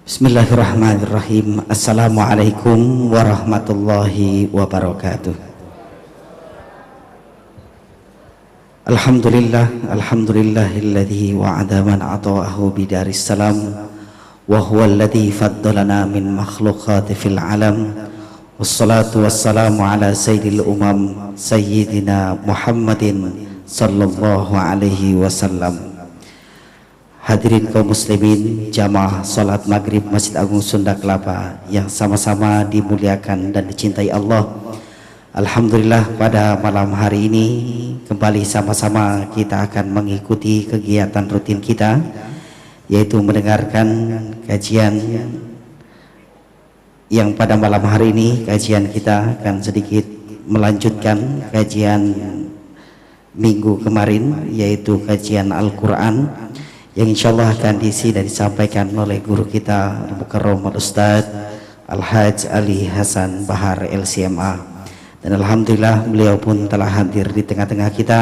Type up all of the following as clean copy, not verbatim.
Bismillahirrahmanirrahim. Assalamualaikum warahmatullahi wabarakatuh. Alhamdulillahilladzi wa'ada man ata'ahu bidaris salam wa huwa alladzi faddalana min makhlukati fil alam. Wassalatu wassalamu ala sayyidil umam sayyidina Muhammadin sallallahu alaihi wasallam. Hadirin kaum muslimin jamaah salat maghrib Masjid Agung Sunda Kelapa yang sama-sama dimuliakan dan dicintai Allah. Alhamdulillah pada malam hari ini kembali sama-sama kita akan mengikuti kegiatan rutin kita, yaitu mendengarkan kajian yang pada malam hari ini kajian kita akan sedikit melanjutkan kajian minggu kemarin, yaitu kajian Al-Quran yang insyaallah akan diisi dan disampaikan oleh guru kita Al-Mukarram Al-Ustadz Al-Hajj Ali Hasan Bahar LCMA, dan alhamdulillah beliau pun telah hadir di tengah-tengah kita.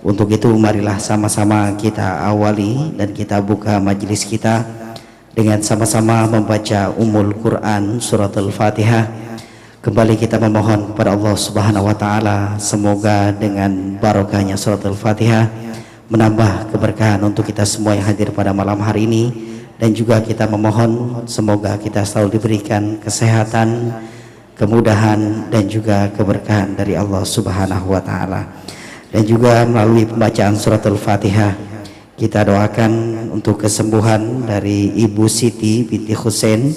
Untuk itu marilah sama-sama kita awali dan kita buka majelis kita dengan sama-sama membaca Ummul Quran surat Al-Fatihah. Kembali kita memohon kepada Allah Subhanahu wa taala semoga dengan barokahnya surat Al-Fatihah menambah keberkahan untuk kita semua yang hadir pada malam hari ini, dan juga kita memohon semoga kita selalu diberikan kesehatan, kemudahan dan juga keberkahan dari Allah Subhanahu wa taala. Dan juga melalui pembacaan surat Al-Fatihah kita doakan untuk kesembuhan dari Ibu Siti binti Husain,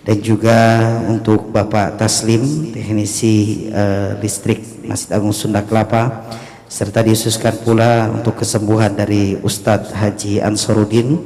dan juga untuk Bapak Taslim teknisi listrik Masjid Agung Sunda Kelapa, serta dikhususkan pula untuk kesembuhan dari Ustadz Haji Ansarudin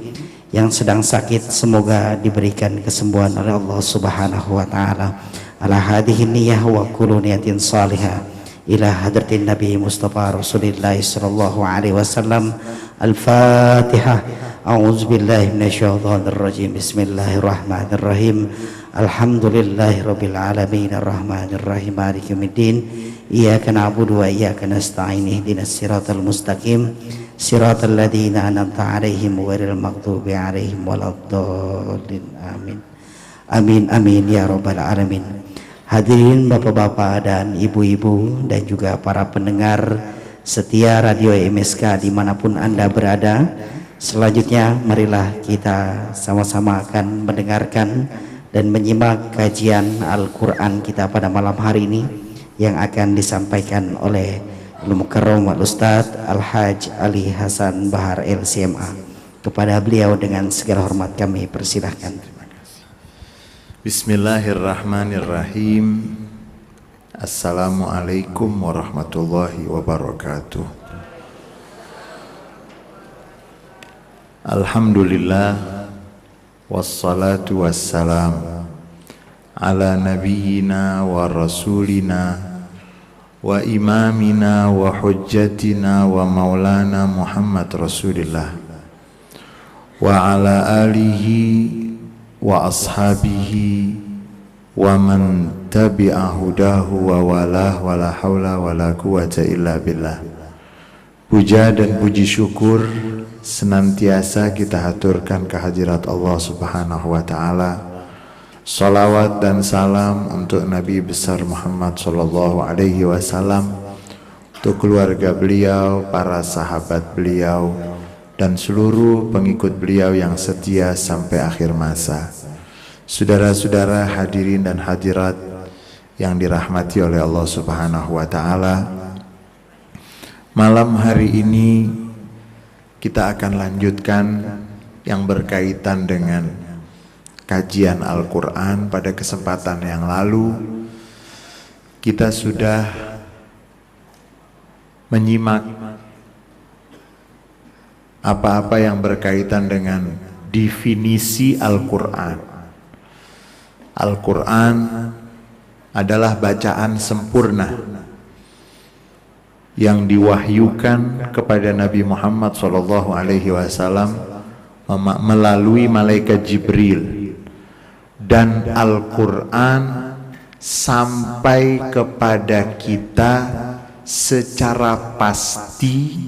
yang sedang sakit, semoga diberikan kesembuhan oleh Allah Subhanahu wa taala. Ala hadhihi niyyah wa kullu niyatin salihah ila hadratin Nabi Mustafa Rasulillah sallallahu alaihi wasallam. Al-Fatihah. A'udzubillahi minasyaitonir rajim. Bismillahirrahmanirrahim. Alhamdulillahirabbil alamin arrahmanir rahim maliki yaumiddin. Iyyaka na'budu wa iyyaka nasta'in ihdinas siratal mustaqim siratal ladzina an'amta 'alaihim ghairil maghdubi 'alaihim waladdallin. Amin. Amin amin ya rabbal alamin. Hadirin bapak-bapak dan ibu-ibu dan juga para pendengar setia Radio MSK dimanapun Anda berada, selanjutnya marilah kita sama-sama akan mendengarkan dan menyimak kajian Al-Quran kita pada malam hari ini yang akan disampaikan oleh Al-Mukarram Al-Ustadz Al-Hajj Ali Hasan Bahar LCMA. Kepada beliau dengan segala hormat kami persilahkan. Bismillahirrahmanirrahim. Assalamualaikum warahmatullahi wabarakatuh. Alhamdulillah wassalatu wassalam ala nabiyyina wa rasulina wa imamina wa hujjatina wa maulana Muhammad Rasulillah wa ala alihi wa ashabihi wa man tabi'a hudahu wa walah wa la hawla wa la quwata illa billah. Puja dan puji syukur senantiasa kita haturkan kehadirat Allah Subhanahu wa taala. Salawat dan salam untuk Nabi besar Muhammad sallallahu alaihi wasallam, untuk keluarga beliau, para sahabat beliau, dan seluruh pengikut beliau yang setia sampai akhir masa. Saudara-saudara hadirin dan hadirat yang dirahmati oleh Allah Subhanahu wa taala, malam hari ini kita akan lanjutkan yang berkaitan dengan kajian Al-Quran. Pada kesempatan yang lalu kita sudah menyimak apa-apa yang berkaitan dengan definisi Al-Quran. Al-Quran adalah bacaan sempurna yang diwahyukan kepada Nabi Muhammad SAW melalui malaikat Jibril, dan Al-Quran sampai kepada kita secara pasti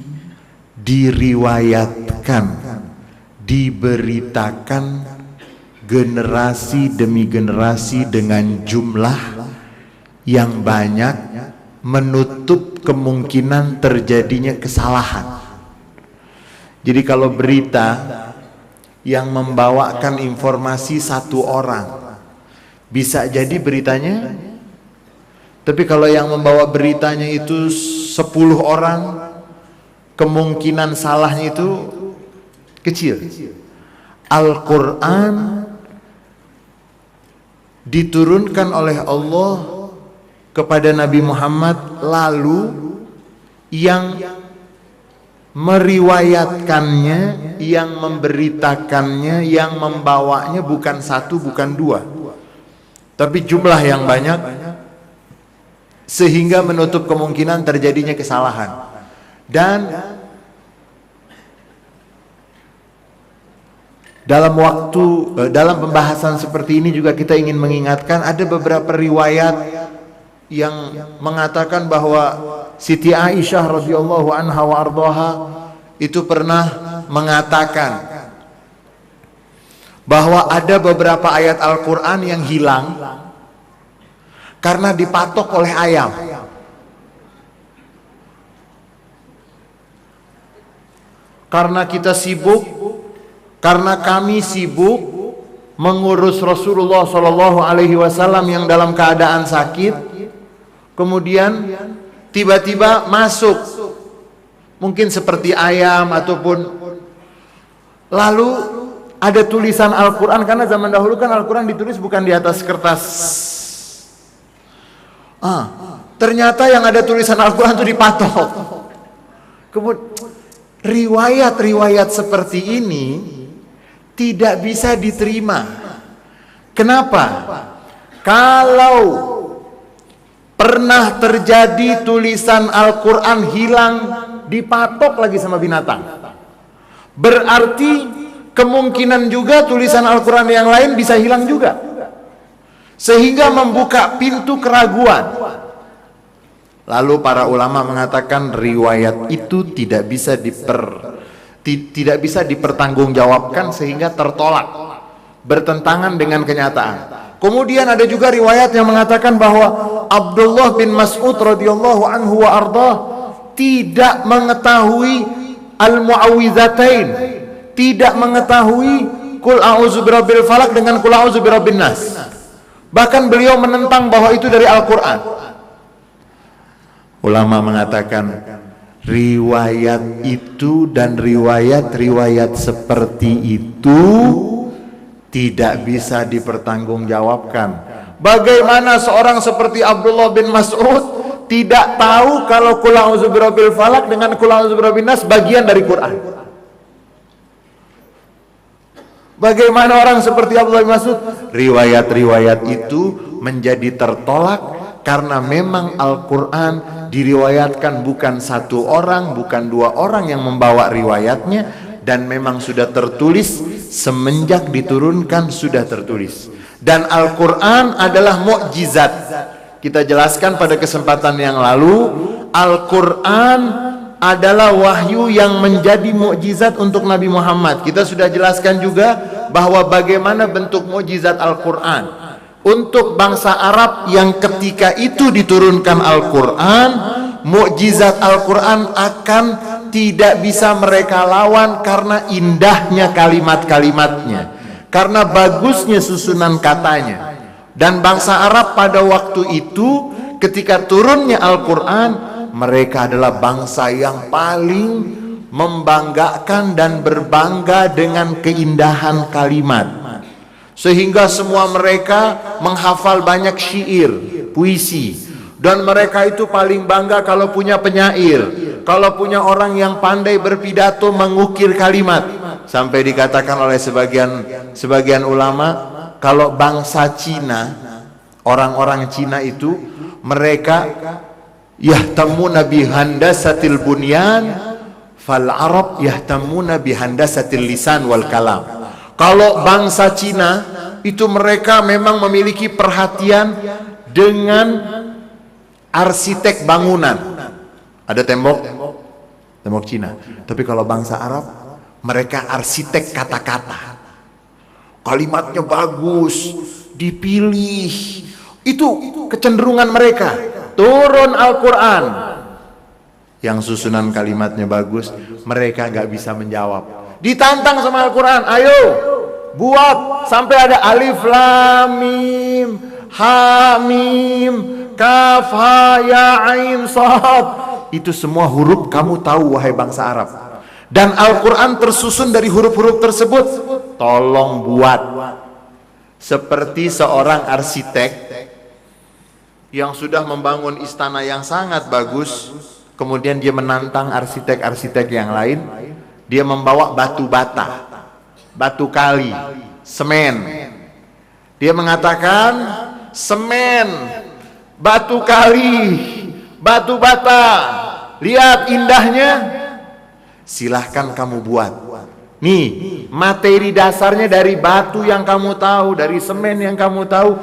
diriwayatkan, diberitakan generasi demi generasi dengan jumlah yang banyak menutup kemungkinan terjadinya kesalahan. Jadi kalau berita yang membawakan informasi satu orang, bisa jadi beritanya, tapi kalau yang membawa beritanya itu 10 orang, kemungkinan salahnya itu kecil. Al-Quran diturunkan oleh Allah kepada Nabi Muhammad, lalu yang meriwayatkannya, yang memberitakannya, yang membawanya bukan satu, bukan dua, tapi jumlah yang banyak, sehingga menutup kemungkinan terjadinya kesalahan. Dan dalam pembahasan seperti ini juga kita ingin mengingatkan, ada beberapa riwayat yang mengatakan bahwa Siti Aisyah radhiyallahu anha wa ardhaha itu pernah mengatakan bahwa ada beberapa ayat Al-Quran yang hilang karena dipatok oleh ayam. Karena kita sibuk, karena kami sibuk mengurus Rasulullah Shallallahu Alaihi Wasallam yang dalam keadaan sakit, kemudian tiba-tiba masuk, mungkin seperti ayam ataupun, lalu ada tulisan Al-Quran, karena zaman dahulu kan Al-Quran ditulis bukan di atas kertas. Ternyata yang ada tulisan Al-Quran itu dipatok. Kemudian riwayat-riwayat seperti ini tidak bisa diterima. Kenapa? Kalau pernah terjadi tulisan Al-Quran hilang, dipatok lagi sama binatang, berarti kemungkinan juga tulisan Al-Quran yang lain bisa hilang juga, sehingga membuka pintu keraguan. Lalu para ulama mengatakan riwayat itu tidak bisa dipertanggungjawabkan, sehingga tertolak, bertentangan dengan kenyataan. Kemudian ada juga riwayat yang mengatakan bahwa Abdullah bin Mas'ud radhiyallahu anhu wa ardhah tidak mengetahui al-mu'awwidzatain, tidak mengetahui Qul a'udzu birabbil falaq dengan Qul a'udzu birabbin nas. Bahkan beliau menentang bahwa itu dari Al-Quran. Ulama mengatakan riwayat itu dan riwayat-riwayat seperti itu tidak bisa dipertanggungjawabkan. Bagaimana seorang seperti Abdullah bin Mas'ud tidak tahu kalau Qul a'udzu birabbil falaq dengan Qul a'udzu birabbin nas bagian dari Quran? Bagaimana orang seperti Abdullah bin Mas'ud? Riwayat-riwayat itu menjadi tertolak karena memang Al-Quran diriwayatkan bukan satu orang, bukan dua orang yang membawa riwayatnya, dan memang sudah tertulis semenjak diturunkan, sudah tertulis. Dan Al-Quran adalah mukjizat. Kita jelaskan pada kesempatan yang lalu, Al-Quran adalah wahyu yang menjadi mukjizat untuk Nabi Muhammad. Kita sudah jelaskan juga bahwa bagaimana bentuk mukjizat Al-Quran untuk bangsa Arab yang ketika itu diturunkan Al-Quran. Mukjizat Al-Quran akan tidak bisa mereka lawan karena indahnya kalimat-kalimatnya, karena bagusnya susunan katanya. Dan bangsa Arab pada waktu itu ketika turunnya Al-Quran, mereka adalah bangsa yang paling membanggakan dan berbangga dengan keindahan kalimat, sehingga semua mereka menghafal banyak syair, puisi. Dan mereka itu paling bangga kalau punya penyair, kalau punya orang yang pandai berpidato mengukir kalimat. Sampai dikatakan oleh sebagian ulama, kalau bangsa Cina, orang-orang Cina itu, mereka yahtamuna bihandasatil bunyan, fal Arab yahtamuna bihandasatil lisan wal kalam. Kalau bangsa Cina itu mereka memang memiliki perhatian dengan arsitek bangunan. Ada tembok Cina. Tapi kalau bangsa Arab, mereka arsitek kata-kata. kalimatnya bagus, dipilih. Itu kecenderungan mereka. Turun Al-Quran yang susunan kalimatnya bagus, mereka gak bisa menjawab. Ditantang sama Al-Quran, ayo buat sampai ada alif lam mim ha mim kaf ha ya ain sad. Itu semua huruf kamu tahu wahai bangsa Arab. Dan Al-Quran tersusun dari huruf-huruf tersebut. Tolong buat. Seperti seorang arsitek yang sudah membangun istana yang sangat bagus, kemudian dia menantang arsitek-arsitek yang lain. Dia membawa batu bata, batu kali, semen. Dia mengatakan, semen, batu kali, batu bata, lihat indahnya, silahkan kamu buat. Nih, materi dasarnya dari batu yang kamu tahu, dari semen yang kamu tahu,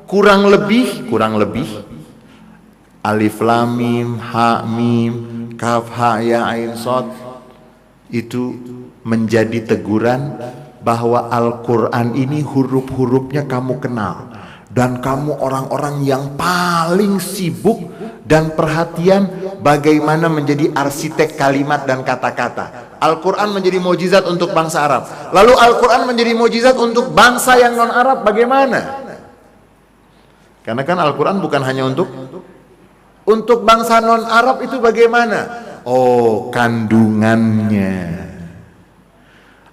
kurang lebih alif lam mim ha mim kaf ha ya ain sad. Itu menjadi teguran bahwa Al-Quran ini huruf-hurufnya kamu kenal, dan kamu orang-orang yang paling sibuk dan perhatian bagaimana menjadi arsitek kalimat dan kata-kata. Al-Quran menjadi mukjizat untuk bangsa Arab, lalu Al-Quran menjadi mukjizat untuk bangsa yang non-Arab. Bagaimana? Karena kan Al-Quran bukan hanya untuk bangsa non-Arab. Itu bagaimana? Oh, kandungannya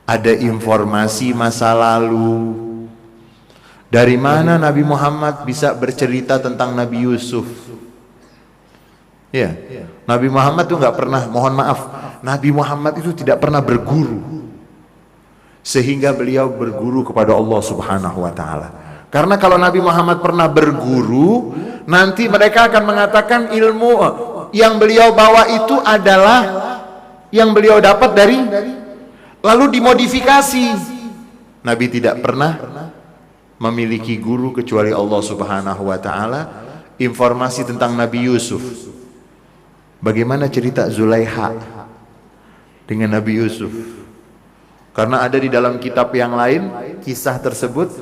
ada informasi masa lalu. Dari mana Nabi Muhammad bisa bercerita tentang Nabi Yusuf? Ya, Nabi Muhammad itu nggak pernah, mohon maaf, Nabi Muhammad itu tidak pernah berguru, sehingga beliau berguru kepada Allah Subhanahu wa Ta'ala. Karena kalau Nabi Muhammad pernah berguru, nanti mereka akan mengatakan ilmu yang beliau bawa itu adalah yang beliau dapat dari, lalu dimodifikasi. Nabi tidak pernah memiliki guru kecuali Allah Subhanahu wa Ta'ala. Informasi tentang Nabi Yusuf, bagaimana cerita Zulaiha dengan Nabi Yusuf, karena ada di dalam kitab yang lain kisah tersebut,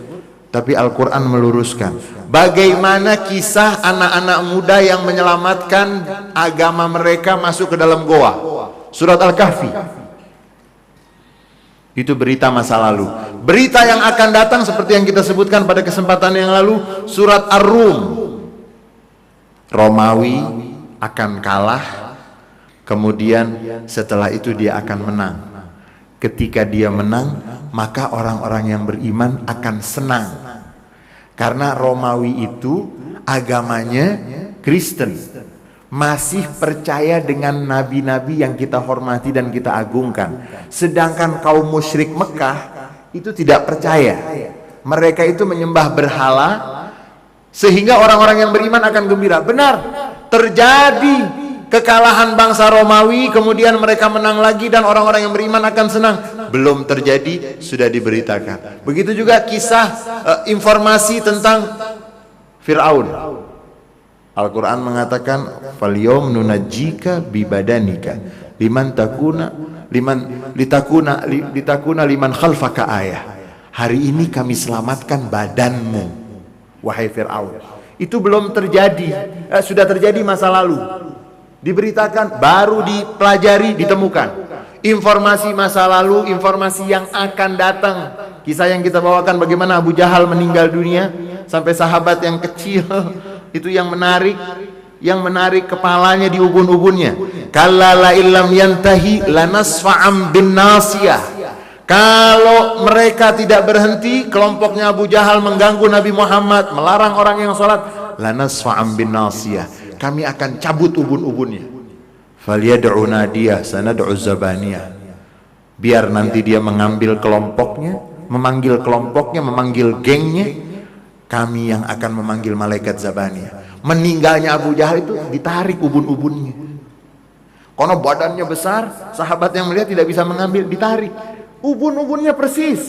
tapi Al-Quran meluruskan bagaimana kisah anak-anak muda yang menyelamatkan agama mereka masuk ke dalam goa. Surat Al-Kahfi. Itu berita masa lalu. Berita yang akan datang seperti yang kita sebutkan pada kesempatan yang lalu, surat Ar-Rum. Romawi akan kalah, kemudian setelah itu dia akan menang. Ketika dia menang, maka orang-orang yang beriman akan senang. Karena Romawi itu agamanya Kristen, masih percaya dengan nabi-nabi yang kita hormati dan kita agungkan. Sedangkan kaum musyrik Mekah itu tidak percaya. Mereka itu menyembah berhala, sehingga orang-orang yang beriman akan gembira. Benar, terjadi kekalahan bangsa Romawi, kemudian mereka menang lagi dan orang-orang yang beriman akan senang. Belum terjadi, sudah diberitakan. Begitu juga kisah informasi tentang Fir'aun. Al-Quran mengatakan, "Falyawm nunajjika bibadanika liman litakuna liman khalfaka ayah." Hari ini kami selamatkan badanmu, wahai Fir'aun. Itu belum terjadi, sudah terjadi masa lalu. Diberitakan, baru dipelajari, ditemukan. Informasi masa lalu, informasi yang akan datang. Kisah yang kita bawakan bagaimana Abu Jahal meninggal dunia, sampai sahabat yang kecil itu yang menarik kepalanya di ubun-ubunnya. Kalla la illam yantahi lanasfa'am bin nasiyah. Kalau mereka tidak berhenti, kelompoknya Abu Jahal mengganggu Nabi Muhammad, melarang orang yang sholat, lanasfa'am bin nasiyah, kami akan cabut ubun-ubunnya. Falyad'u nadiyah sanad'u zabaniyah. Biar nanti dia mengambil kelompoknya, memanggil kelompoknya, memanggil gengnya, kami yang akan memanggil malaikat zabaniyah. Meninggalnya Abu Jahal itu ditarik ubun-ubunnya. Karena badannya besar, sahabat yang melihat tidak bisa mengambil, ditarik. Ubun-ubunnya persis.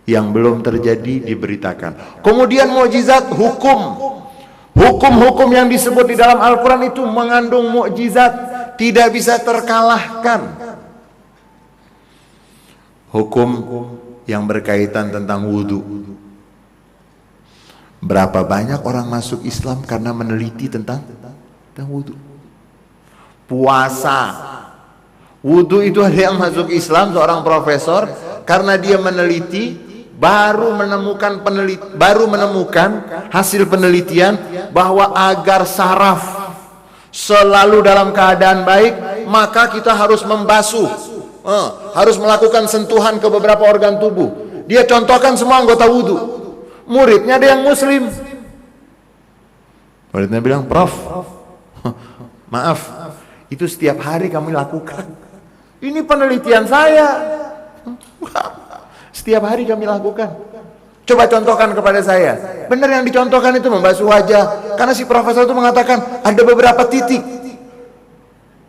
Yang belum terjadi diberitakan. Kemudian mukjizat hukum. Hukum-hukum yang disebut di dalam Al-Quran itu mengandung mukjizat, tidak bisa terkalahkan. hukum yang berkaitan tentang wudhu. Berapa banyak orang masuk Islam karena meneliti tentang wudhu. Puasa, wudhu itu ada yang masuk Islam, seorang profesor, karena dia meneliti, baru menemukan hasil penelitian bahwa agar saraf selalu dalam keadaan baik, maka kita harus membasuh, harus melakukan sentuhan ke beberapa organ tubuh. Dia contohkan semua anggota wudhu. Muridnya ada yang muslim. Muridnya bilang, "Prof, maaf, itu setiap hari kami lakukan. Ini penelitian saya. Setiap hari kami lakukan. Coba contohkan kepada saya." Benar yang dicontohkan itu membasuh wajah. Karena si profesor itu mengatakan ada beberapa titik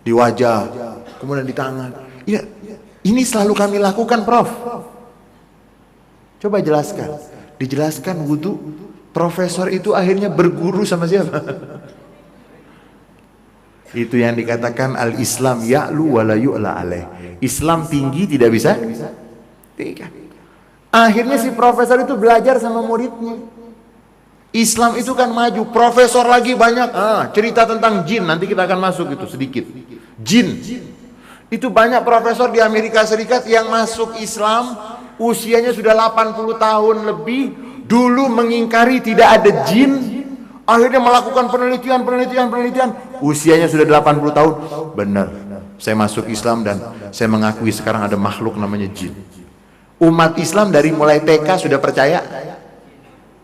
di wajah, kemudian di tangan. Ya, ini selalu kami lakukan, Prof. Coba jelaskan. Dijelaskan wudhu. Profesor itu akhirnya berguru sama siapa? Itu yang dikatakan al-Islam ya'lu wa la yu'la alaih. Islam tinggi, tidak bisa tinggi. Akhirnya si profesor itu belajar sama muridnya. Islam itu kan maju. Profesor lagi banyak. Cerita tentang jin, nanti kita akan masuk itu sedikit. Jin. Itu banyak profesor di Amerika Serikat yang masuk Islam, usianya sudah 80 tahun lebih, dulu mengingkari tidak ada jin, akhirnya melakukan penelitian, usianya sudah 80 tahun, benar, saya masuk Islam dan saya mengakui sekarang ada makhluk namanya jin. Umat Islam dari mulai TK sudah percaya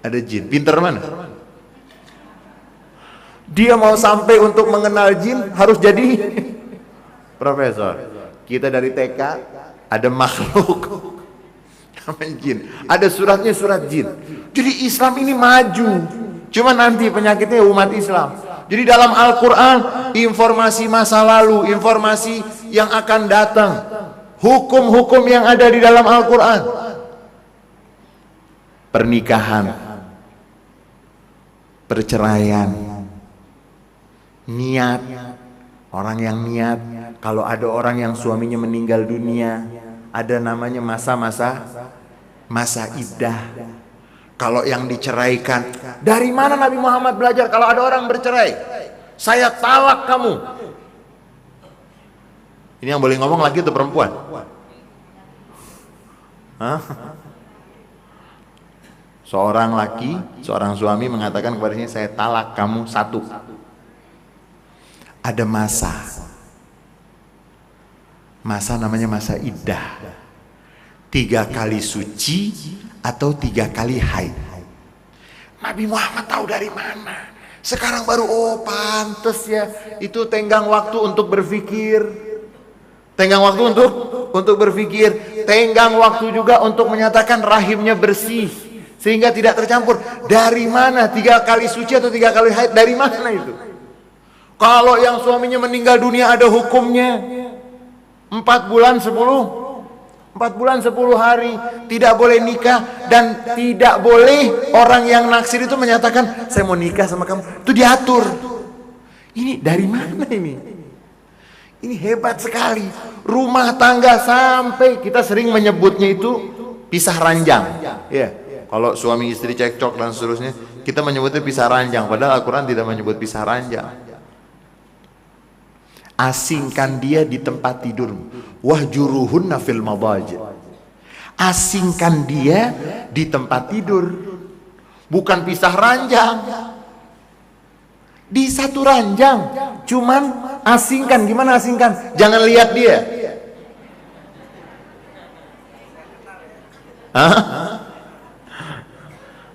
ada jin. Pinter mana? Dia mau sampai untuk mengenal jin harus jadi profesor. Kita dari TK ada makhluk namanya jin. Ada suratnya, surat jin. Jadi Islam ini maju. Cuma nanti penyakitnya umat Islam. Jadi dalam Al-Quran, informasi masa lalu, informasi yang akan datang, hukum-hukum yang ada di dalam Al-Quran. Pernikahan, perceraian, niat, orang yang niat. Kalau ada orang yang suaminya meninggal dunia, ada namanya masa iddah. Kalau yang diceraikan, dari mana Nabi Muhammad belajar kalau ada orang bercerai? Saya talak kamu. Ini yang boleh ngomong laki atau perempuan? Hah? Seorang laki, seorang suami mengatakan kepadanya, saya talak kamu satu. Ada masa namanya masa iddah. 3 kali suci atau 3 kali haid. Nabi Muhammad tahu dari mana? Sekarang baru, pantes ya, itu tenggang waktu untuk berpikir, tenggang waktu untuk berpikir, tenggang waktu juga untuk menyatakan rahimnya bersih sehingga tidak tercampur. Dari mana 3 kali suci atau 3 kali haid? Dari mana itu? Kalau yang suaminya meninggal dunia ada hukumnya 4 bulan 10 hari tidak boleh nikah, dan tidak boleh orang yang naksir itu menyatakan saya mau nikah sama kamu. Itu diatur. Ini dari mana ini? Ini hebat sekali. Rumah tangga sampai kita sering menyebutnya itu pisah ranjang. Ya. Kalau suami istri cekcok dan seterusnya, kita menyebutnya pisah ranjang, padahal Al-Quran tidak menyebut pisah ranjang. Asingkan dia di tempat tidur. Wahjuruhunna fil madaji. Asingkan dia di tempat tidur. Bukan pisah ranjang. Di satu ranjang. Cuman asingkan. Gimana asingkan? Jangan lihat dia.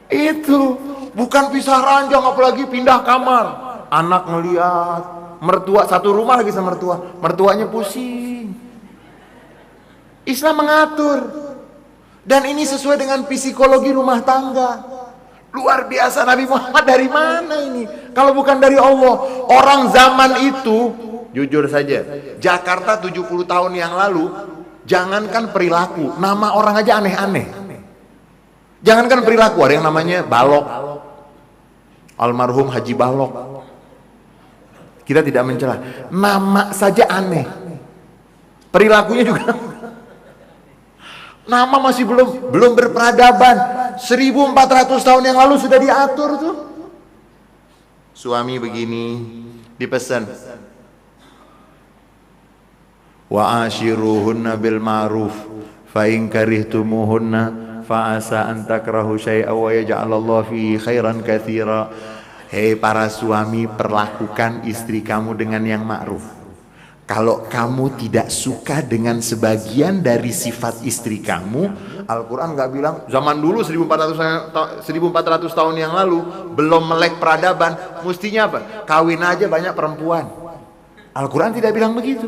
Itu bukan pisah ranjang, apalagi pindah kamar. Anak ngelihat, mertua satu rumah lagi sama mertuanya pusing. Islam mengatur, dan ini sesuai dengan psikologi rumah tangga. Luar biasa. Nabi Muhammad dari mana ini kalau bukan dari Allah? Orang zaman itu, jujur saja, Jakarta 70 tahun yang lalu, jangankan perilaku, nama orang aja aneh-aneh. Jangankan perilaku, ada yang namanya Balok, almarhum Haji Balok. Kita tidak mencela, nama saja aneh, perilakunya juga. Nama masih belum berperadaban. 1400 tahun yang lalu sudah diatur tuh. Suami begini dipesan, wa ashiruhunna bil ma'ruf fa in karihtumuhunna fa asa an takrahu syai'an wa yaj'alallahu fihi khairan katsira. Hei para suami, perlakukan istri kamu dengan yang ma'ruf. Kalau kamu tidak suka dengan sebagian dari sifat istri kamu, Al-Quran nggak bilang zaman dulu 1400 tahun yang lalu belum melek peradaban, mestinya apa? Kawin aja banyak perempuan. Al-Quran tidak bilang begitu.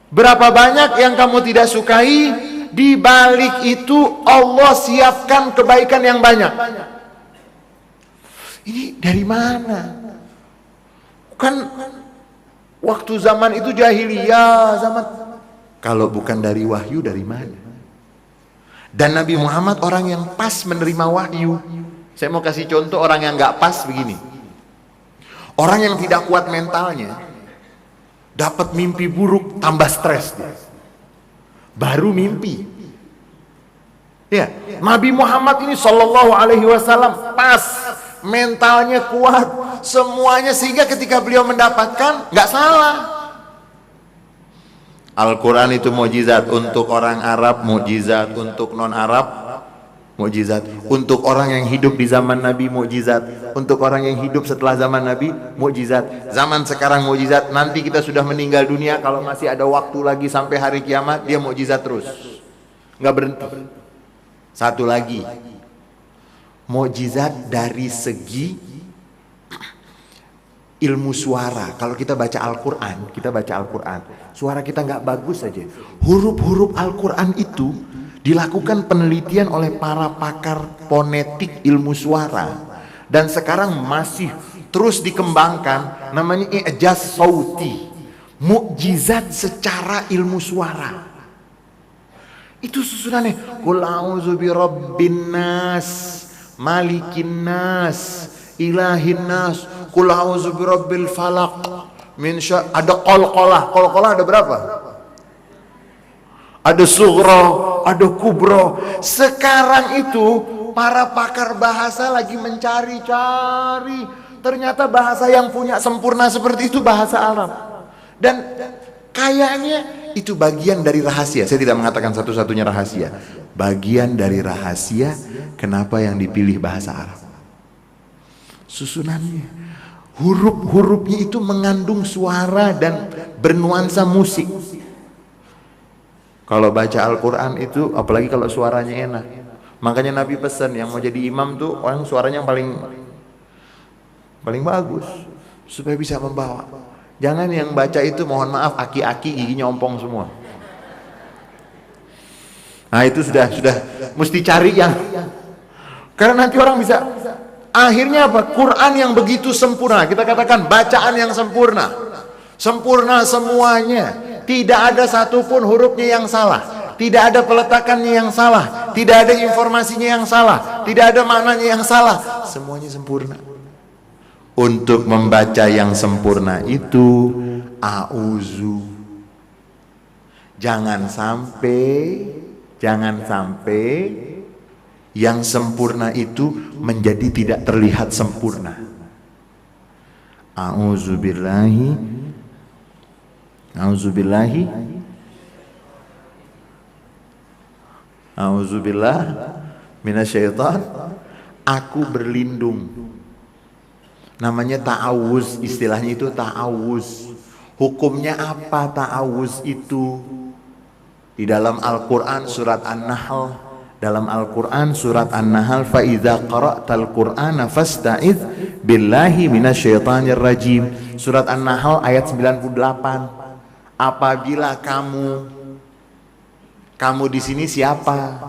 Berapa banyak yang kamu tidak sukai, di balik itu Allah siapkan kebaikan yang banyak. Ini dari mana? Kan waktu zaman itu jahiliyah, kalau bukan dari wahyu dari mana? Dan Nabi Muhammad orang yang pas menerima wahyu. Saya mau kasih contoh orang yang nggak pas begini. Orang yang tidak kuat mentalnya, dapat mimpi buruk tambah stres dia. Baru mimpi. Ya, Nabi Muhammad ini Shallallahu Alaihi Wasallam pas, mentalnya kuat, semuanya, sehingga ketika beliau mendapatkan nggak salah. Al-Quran itu mukjizat untuk orang Arab, mukjizat untuk non Arab, mukjizat untuk orang yang hidup di zaman Nabi, mukjizat untuk orang yang hidup setelah zaman Nabi, mukjizat. Zaman sekarang mukjizat, nanti kita sudah meninggal dunia, kalau masih ada waktu lagi sampai hari kiamat, dia mukjizat terus, nggak berhenti. Satu lagi, mukjizat dari segi ilmu suara. Kalau kita baca Al-Quran, suara kita nggak bagus saja. Huruf-huruf Al-Quran itu dilakukan penelitian oleh para pakar fonetik ilmu suara, dan sekarang masih terus dikembangkan, namanya i'jaz sauti, mukjizat secara ilmu suara. Itu susunannya, qul a'udzu birabbin nas, malikin nas, ilahin nas, qul a'udzu birabbil falaq min ada qalqalah ada berapa? Ada sughra, ada kubra. Sekarang itu para pakar bahasa lagi mencari-cari, ternyata bahasa yang punya sempurna seperti itu bahasa Arab. Dan kayaknya itu bagian dari rahasia. Saya tidak mengatakan satu-satunya rahasia. Bagian dari rahasia kenapa yang dipilih bahasa Arab. Susunannya, huruf-hurufnya itu mengandung suara dan bernuansa musik. Kalau baca Al-Quran itu, apalagi kalau suaranya enak. Makanya Nabi pesan yang mau jadi imam tuh orang suaranya yang paling bagus, supaya bisa membawa. Jangan yang baca itu, mohon maaf, aki-aki giginya ompong semua. Nah itu sudah mesti cari yang, karena nanti orang bisa. Akhirnya apa? Quran yang begitu sempurna, kita katakan bacaan yang sempurna, sempurna semuanya. Tidak ada satupun hurufnya yang salah, tidak ada peletakannya yang salah, tidak ada informasinya yang salah, tidak ada maknanya yang salah, semuanya sempurna. Untuk membaca yang sempurna itu, auzu, jangan sampai yang sempurna itu menjadi tidak terlihat sempurna. A'udzubillahi A'udzubillah minasyaitan. Aku berlindung. Namanya ta'awuz, istilahnya itu ta'awuz. Hukumnya apa ta'awuz itu? Di dalam Al-Quran surat An-Nahl, fa idza qara'tal Qur'ana fasta'idz billahi minasyaitonir rajim. Surat An-Nahl ayat 98. Apabila kamu di sini siapa?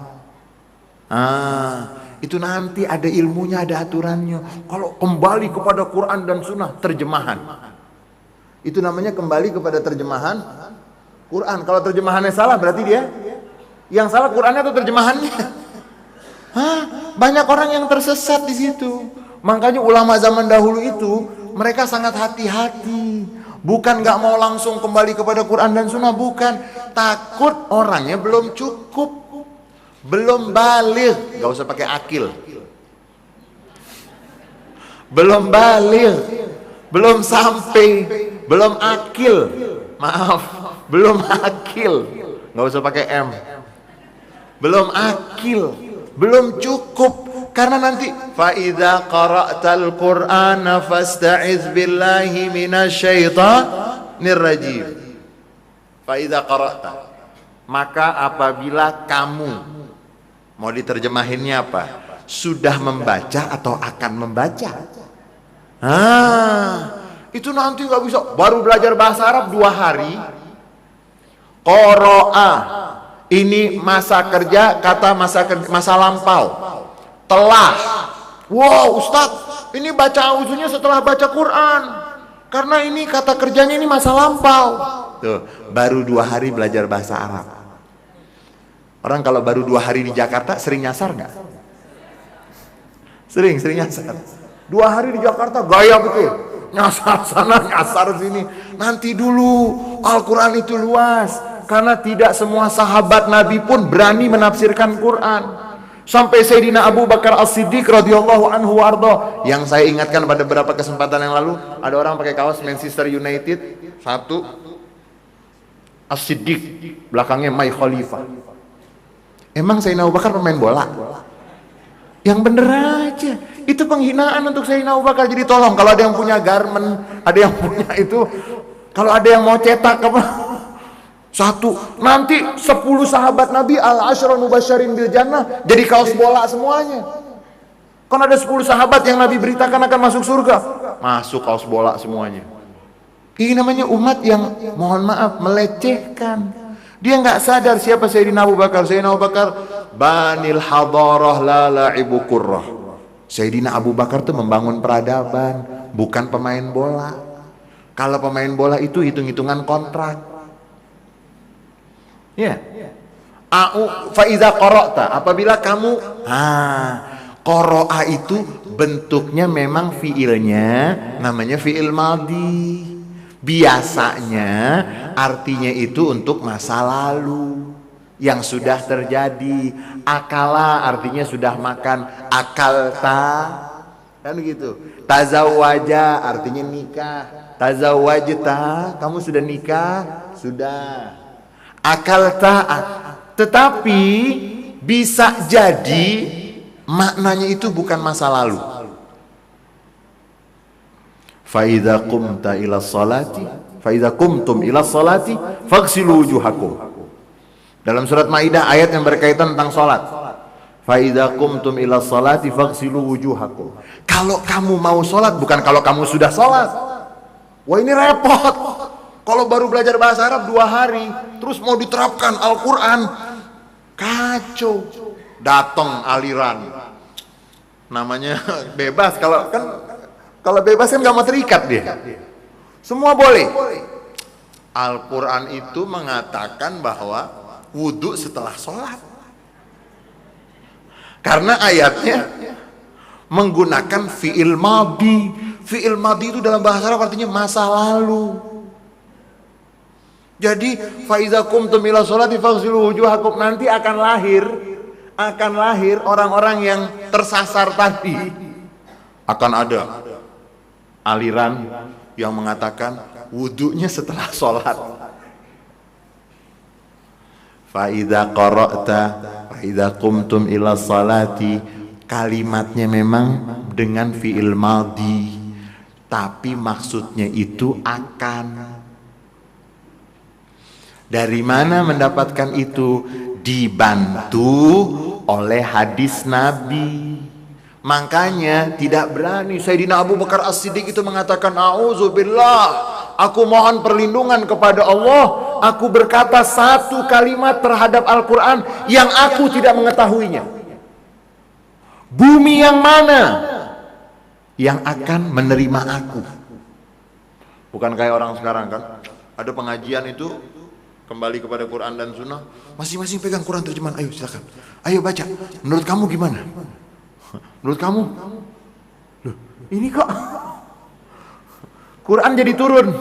Itu nanti ada ilmunya, ada aturannya. Kalau kembali kepada Quran dan Sunnah, terjemahan. Itu namanya kembali kepada terjemahan Quran. Kalau terjemahannya salah, berarti dia yang salah Qurannya atau terjemahannya? Banyak orang yang tersesat di situ. Makanya ulama zaman dahulu itu mereka sangat hati-hati. Bukan nggak mau langsung kembali kepada Quran dan Sunnah, bukan. takut orangnya belum cukup, belum balik. Gak usah pakai akil. Belum balik, belum sampai, belum akil. Maaf, belum akil. Gak usah pakai M. Belum akil, belum cukup. Karena nanti fa idza qara'tal qur'ana fasta'iz billahi minasyaitonir rajim. Fa idza qara'ta, maka apabila kamu, mau diterjemahinnya apa? Sudah membaca atau akan membaca? Itu nanti nggak bisa. Baru belajar bahasa Arab 2 hari. Qara'a, ini masa kerja, kata masa lampau. Telah. Wow, Ustadz, ini baca auzunya setelah baca Quran. Karena ini kata kerjanya ini masa lampau. Tuh, baru 2 hari belajar bahasa Arab. Orang kalau baru 2 hari di Jakarta sering nyasar nggak? Sering nyasar. 2 hari di Jakarta gaya betul. Nyasar sana, nyasar sini. Nanti dulu, Al-Quran itu luas. Karena tidak semua sahabat Nabi pun berani menafsirkan Quran. Sampai Sayyidina Abu Bakar As-Siddiq radhiyallahu anhu warda. Yang saya ingatkan pada beberapa kesempatan yang lalu, ada orang pakai kaos Manchester United, satu As-Siddiq, belakangnya My Khalifah. Emang Sayyidina Abu Bakar pemain bola? Yang bener aja. Itu penghinaan untuk Sayyidina Abu Bakar. Jadi tolong, kalau ada yang punya garment, ada yang punya itu, kalau ada yang mau cetak apa, satu, nanti 10 sahabat Nabi al-asyrul mubasysyirin bil jannah jadi kaos bola semuanya. Kan ada 10 sahabat yang Nabi beritakan akan masuk surga, masuk kaos bola semuanya. Ini namanya umat yang mohon maaf melecehkan. Dia nggak sadar siapa Sayyidina Abu Bakar. Sayyidina Abu Bakar banil hadarah la la'ibu qurrah. Sayyidina Abu Bakar tuh membangun peradaban, bukan pemain bola. Kalau pemain bola itu hitung-hitungan kontrak. Ya. Fa idza qara'ta, apabila kamu qara'a itu bentuknya memang fiilnya namanya fiil madhi. Biasanya artinya itu untuk masa lalu yang sudah terjadi. Akala artinya sudah makan, akalta kan gitu. Tazawwaja artinya nikah. Tazawwajta, kamu sudah nikah? Sudah. Akal ta'at. Tetapi bisa jadi maknanya itu bukan masa lalu. Fa idza qumta ila sholati, fa idza qumtum ila sholati faghsilu wujuhakum. Dalam surat Maidah ayat yang berkaitan tentang salat. Fa idza qumtum ila sholati faghsilu wujuhakum. Kalau kamu mau salat, bukan kalau kamu sudah salat. Wah, ini repot. Kalau baru belajar bahasa Arab 2 hari, terus mau diterapkan Al-Quran, kacau. Datang aliran, namanya bebas. Kalau bebas kan gak mau terikat dia. Semua boleh. Al-Quran itu mengatakan bahwa wudhu setelah sholat. Karena ayatnya menggunakan fi'il madhi. Fi'il madhi itu dalam bahasa Arab artinya masa lalu. Jadi fa iza qumtum ila sholati faghsilu wujuhakum, nanti akan lahir orang-orang yang tersasar tadi. Akan ada aliran yang mengatakan wudunya setelah sholat. Fa idza qara'ta fa idza qumtum ila sholati, kalimatnya memang dengan fi'il madhi, tapi maksudnya itu akan. Dari mana mendapatkan itu? Dibantu oleh hadis Nabi. Makanya tidak berani Sayyidina Abu Bakar As-Siddiq itu mengatakan, a'udzubillah, aku mohon perlindungan kepada Allah, aku berkata satu kalimat terhadap Al-Quran yang aku tidak mengetahuinya. Bumi yang mana yang akan menerima aku? Bukan kayak orang sekarang kan, ada pengajian itu kembali kepada Quran dan Sunnah, masing-masing pegang Quran terjemahan, ayo silakan, ayo baca, menurut kamu gimana? Menurut kamu? Loh, ini kok Quran jadi turun.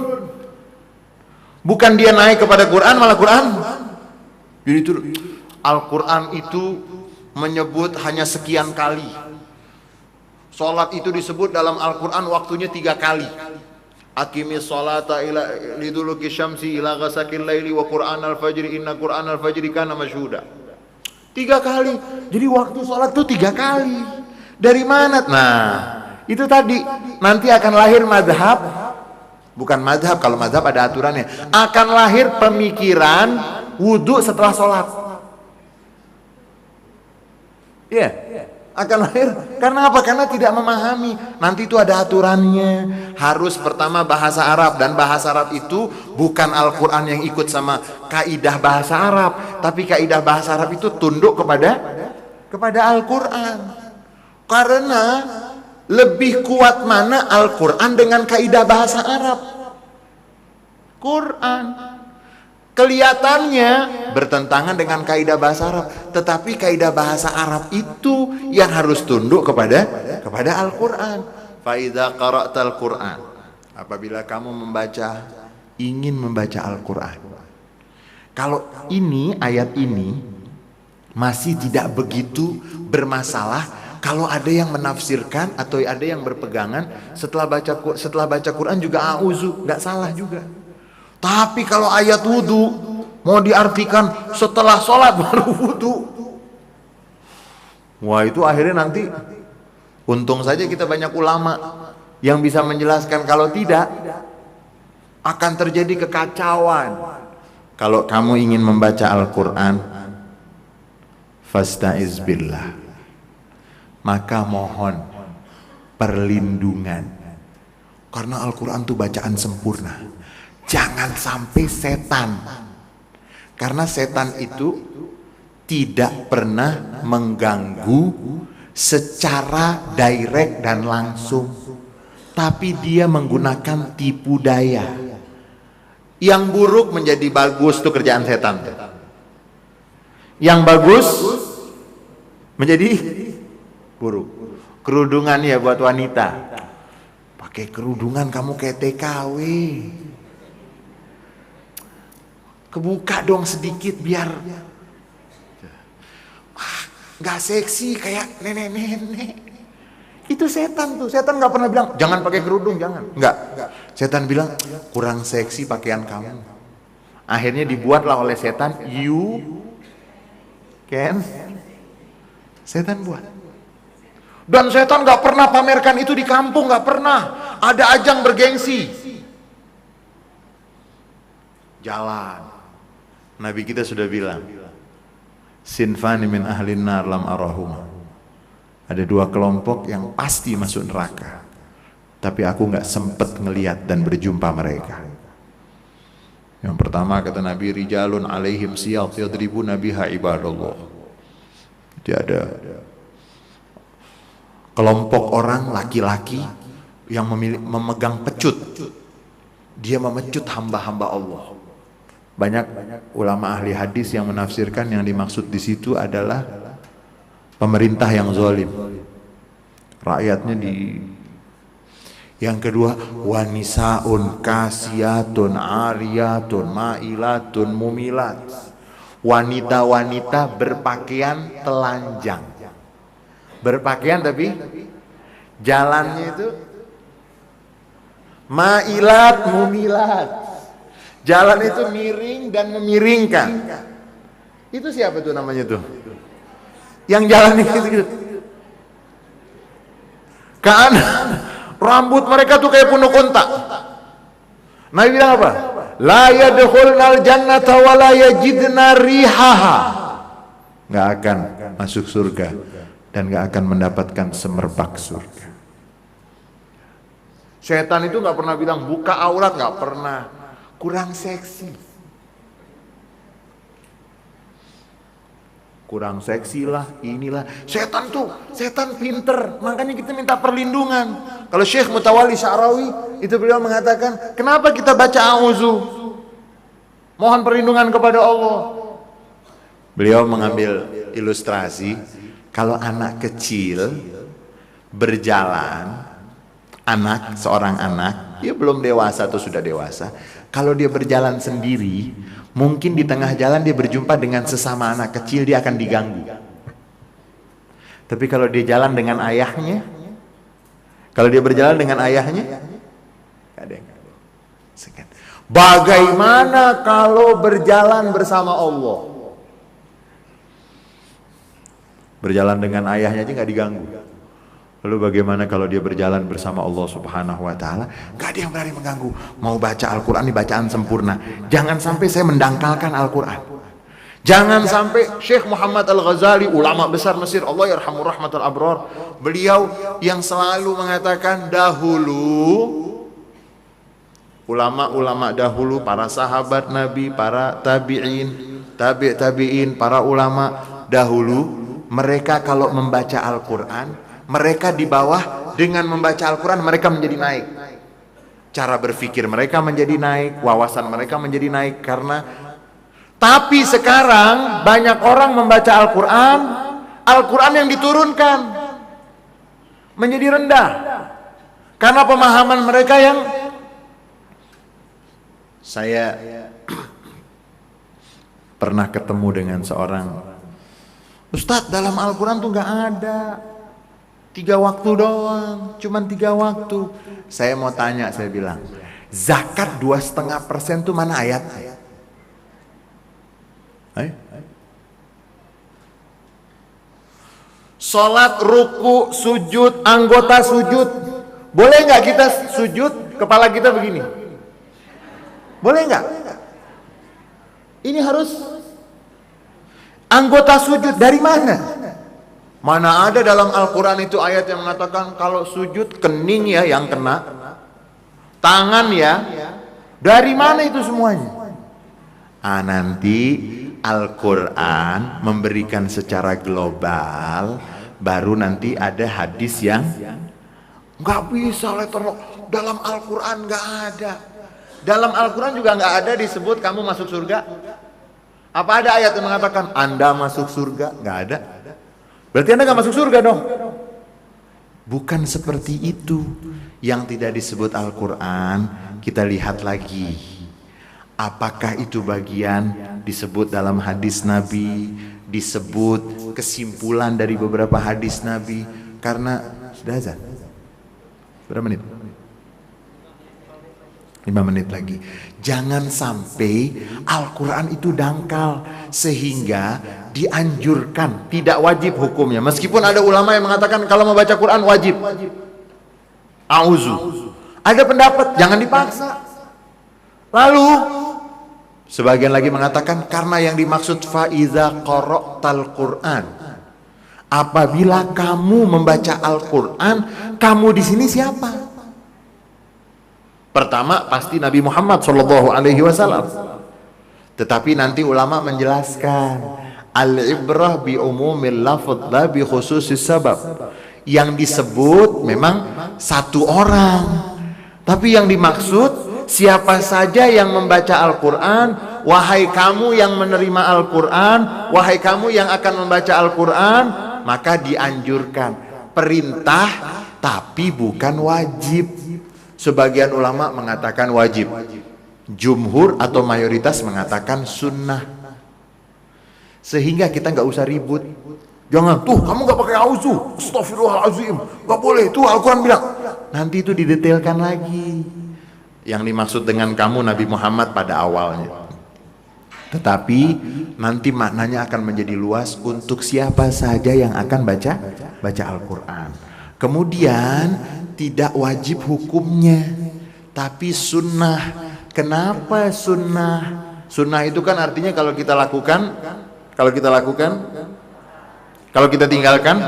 Bukan dia naik kepada Quran, malah Quran. Jadi itu Al-Quran itu menyebut hanya sekian kali. Sholat itu disebut dalam Al-Quran waktunya 3 kali. Aqimis sholata ila liduluki syamsi ila ghasakil laili wa Qur'an al-fajri inna Qur'an al-fajri kana masyhuda. 3 kali. Jadi waktu sholat itu 3 kali. Dari mana? Nah, itu tadi nanti akan lahir madhab. Bukan madhab, kalau madhab ada aturannya. Akan lahir pemikiran wudhu setelah sholat. Iya, akan lahir. Karena apa? Karena tidak memahami. Nanti itu ada aturannya. Harus pertama bahasa Arab. Dan bahasa Arab itu bukan Al-Quran yang ikut sama kaidah bahasa Arab. Tapi kaidah bahasa Arab itu tunduk kepada Al-Quran. Karena lebih kuat mana Al-Quran dengan kaidah bahasa Arab? Quran. Kelihatannya bertentangan dengan kaidah bahasa Arab, tetapi kaidah bahasa Arab itu yang harus tunduk kepada Al-Quran. Fa idza qara'tal Quran, apabila kamu ingin membaca Al-Quran. Kalau ini ayat ini masih tidak begitu bermasalah. Kalau ada yang menafsirkan atau ada yang berpegangan setelah baca Quran juga auzu, nggak salah juga. Tapi kalau ayat wudu mau diartikan setelah sholat baru wudu, wah itu akhirnya nanti untung saja kita banyak ulama yang bisa menjelaskan. Kalau tidak akan terjadi kekacauan. Kalau kamu ingin membaca Al-Quran, fasta'iz billah, maka mohon perlindungan. Karena Al-Quran itu bacaan sempurna. Jangan sampai setan. Karena setan itu tidak pernah mengganggu secara direct dan langsung. Tapi dia menggunakan tipu daya. Yang buruk menjadi bagus, itu kerjaan setan. Yang bagus menjadi buruk. Kerudungan ya buat wanita. Pakai kerudungan kamu kayak TKW. Kebuka dong sedikit biar nggak seksi kayak nenek-nenek. Itu setan tuh. Setan nggak pernah bilang jangan pakai kerudung, jangan. Nggak. Setan bilang kurang seksi pakaian kamu. Akhirnya dibuatlah oleh setan you can. Setan buat. Dan setan nggak pernah pamerkan itu di kampung, nggak pernah. Ada ajang bergengsi. Jalan. Nabi kita sudah bilang, sinfani min ahlin nar lam arahuma. Ada 2 kelompok yang pasti masuk neraka, tapi aku nggak sempet ngelihat dan berjumpa mereka. Yang pertama kata Nabi, rijalun alaihim siyaq yadribuna biha ibadallah. Jadi ada kelompok orang laki-laki yang memegang pecut. Dia memecut hamba-hamba Allah. Banyak ulama ahli hadis yang menafsirkan yang dimaksud di situ adalah pemerintah yang zalim. Rakyatnya di. Yang kedua, wanisaun kasiyatun ariyatun mailatun mumilat. Wanita-wanita berpakaian telanjang. Berpakaian tapi jalannya itu mailat mumilat. Jalan itu miring dan memiringkan. Itu siapa tuh namanya tuh? Yang jalan gitu. Kan rambut mereka tuh kayak punuk unta. Nabi bilang apa? La yadkhulnal jannata wa la yajidna rihaha. Enggak akan masuk surga dan enggak akan mendapatkan semerbak surga. Setan itu enggak pernah bilang buka aurat, enggak pernah. Kurang seksi. Kurang seksi lah, inilah. Setan pinter, makanya kita minta perlindungan. Kalau Syekh Mutawalli Sya'rawi itu beliau mengatakan, kenapa kita baca auzu? Mohon perlindungan kepada Allah. Beliau mengambil ilustrasi, kalau anak kecil berjalan, seorang anak, dia belum dewasa atau sudah dewasa, Kalau dia berjalan sendiri, mungkin di tengah jalan dia berjumpa dengan sesama anak kecil, dia akan diganggu. Tapi kalau dia jalan dengan ayahnya, kalau dia berjalan dengan ayahnya, gak ada yang ganggu. Bagaimana kalau berjalan bersama Allah? Berjalan dengan ayahnya aja gak diganggu. Lalu bagaimana kalau dia berjalan bersama Allah Subhanahu wa Ta'ala? Gak ada yang berani mengganggu. Mau baca Al-Quran ini bacaan sempurna. Jangan sampai saya mendangkalkan Al-Quran. Jangan sampai Syekh Muhammad Al-Ghazali, ulama besar Mesir, Allah yarhamur rahmatul abrar, beliau yang selalu mengatakan dahulu, ulama-ulama dahulu, para sahabat Nabi, para tabi'in, tabi'in, para ulama dahulu, mereka kalau membaca Al-Quran, mereka di bawah, dengan membaca Al-Quran mereka menjadi naik. Cara berpikir mereka menjadi naik, wawasan mereka menjadi naik. Tapi sekarang banyak orang membaca Al-Quran, Al-Quran yang diturunkan menjadi rendah. Karena pemahaman mereka yang, saya pernah ketemu dengan seorang Ustadz, dalam Al-Quran tuh gak ada 3 waktu doang, cuman 3 waktu. Saya mau tanya, saya bilang, zakat 2,5% tuh mana ayatnya? Sholat, ruku, sujud, anggota sujud, boleh nggak kita sujud kepala kita begini? Boleh nggak? Ini harus anggota sujud dari mana? Mana ada dalam Al-Quran itu ayat yang mengatakan kalau sujud kening ya yang kena, tangan ya. Dari mana itu semuanya? Nanti Al-Quran memberikan secara global, baru nanti ada hadis yang nggak bisa dalam Al-Quran nggak ada. Dalam Al-Quran juga nggak ada disebut kamu masuk surga. Apa ada ayat yang mengatakan Anda masuk surga? Nggak ada. Berarti Anda nggak masuk surga dong. Bukan seperti itu yang tidak disebut Al-Quran. Kita lihat lagi, apakah itu bagian disebut dalam hadis Nabi, disebut kesimpulan dari beberapa hadis Nabi. Karena sudah azan. Berapa menit? 5 menit lagi. Jangan sampai Al-Quran itu dangkal sehingga dianjurkan, tidak wajib hukumnya. Meskipun ada ulama yang mengatakan kalau mau baca Quran wajib. Auzu. Ada pendapat jangan dipaksa. Lalu sebagian lagi mengatakan karena yang dimaksud faiza qara'tal Quran, apabila kamu membaca Al-Quran, kamu di sini siapa? Pertama pasti Nabi Muhammad SAW. Tetapi nanti ulama menjelaskan al-ibrah bi umumil lafadz la bi khususis sabab. Yang disebut memang satu orang, tapi yang dimaksud siapa saja yang membaca Al-Quran. Wahai kamu yang menerima Al-Quran, wahai kamu yang akan membaca Al-Quran, maka dianjurkan, perintah tapi bukan wajib. Sebagian ulama mengatakan wajib, jumhur atau mayoritas mengatakan sunnah. Sehingga kita nggak usah ribut. Jangan, tuh kamu nggak pakai auzu, astagfirullahaladzim, nggak boleh, tuh Al-Quran bilang. Nanti itu didetailkan lagi. Yang dimaksud dengan kamu Nabi Muhammad pada awalnya. Tetapi nanti maknanya akan menjadi luas untuk siapa saja yang akan baca Al-Quran. Kemudian tidak wajib hukumnya, tapi sunnah. Kenapa sunnah? Sunnah itu kan artinya kalau kita lakukan, kalau kita tinggalkan,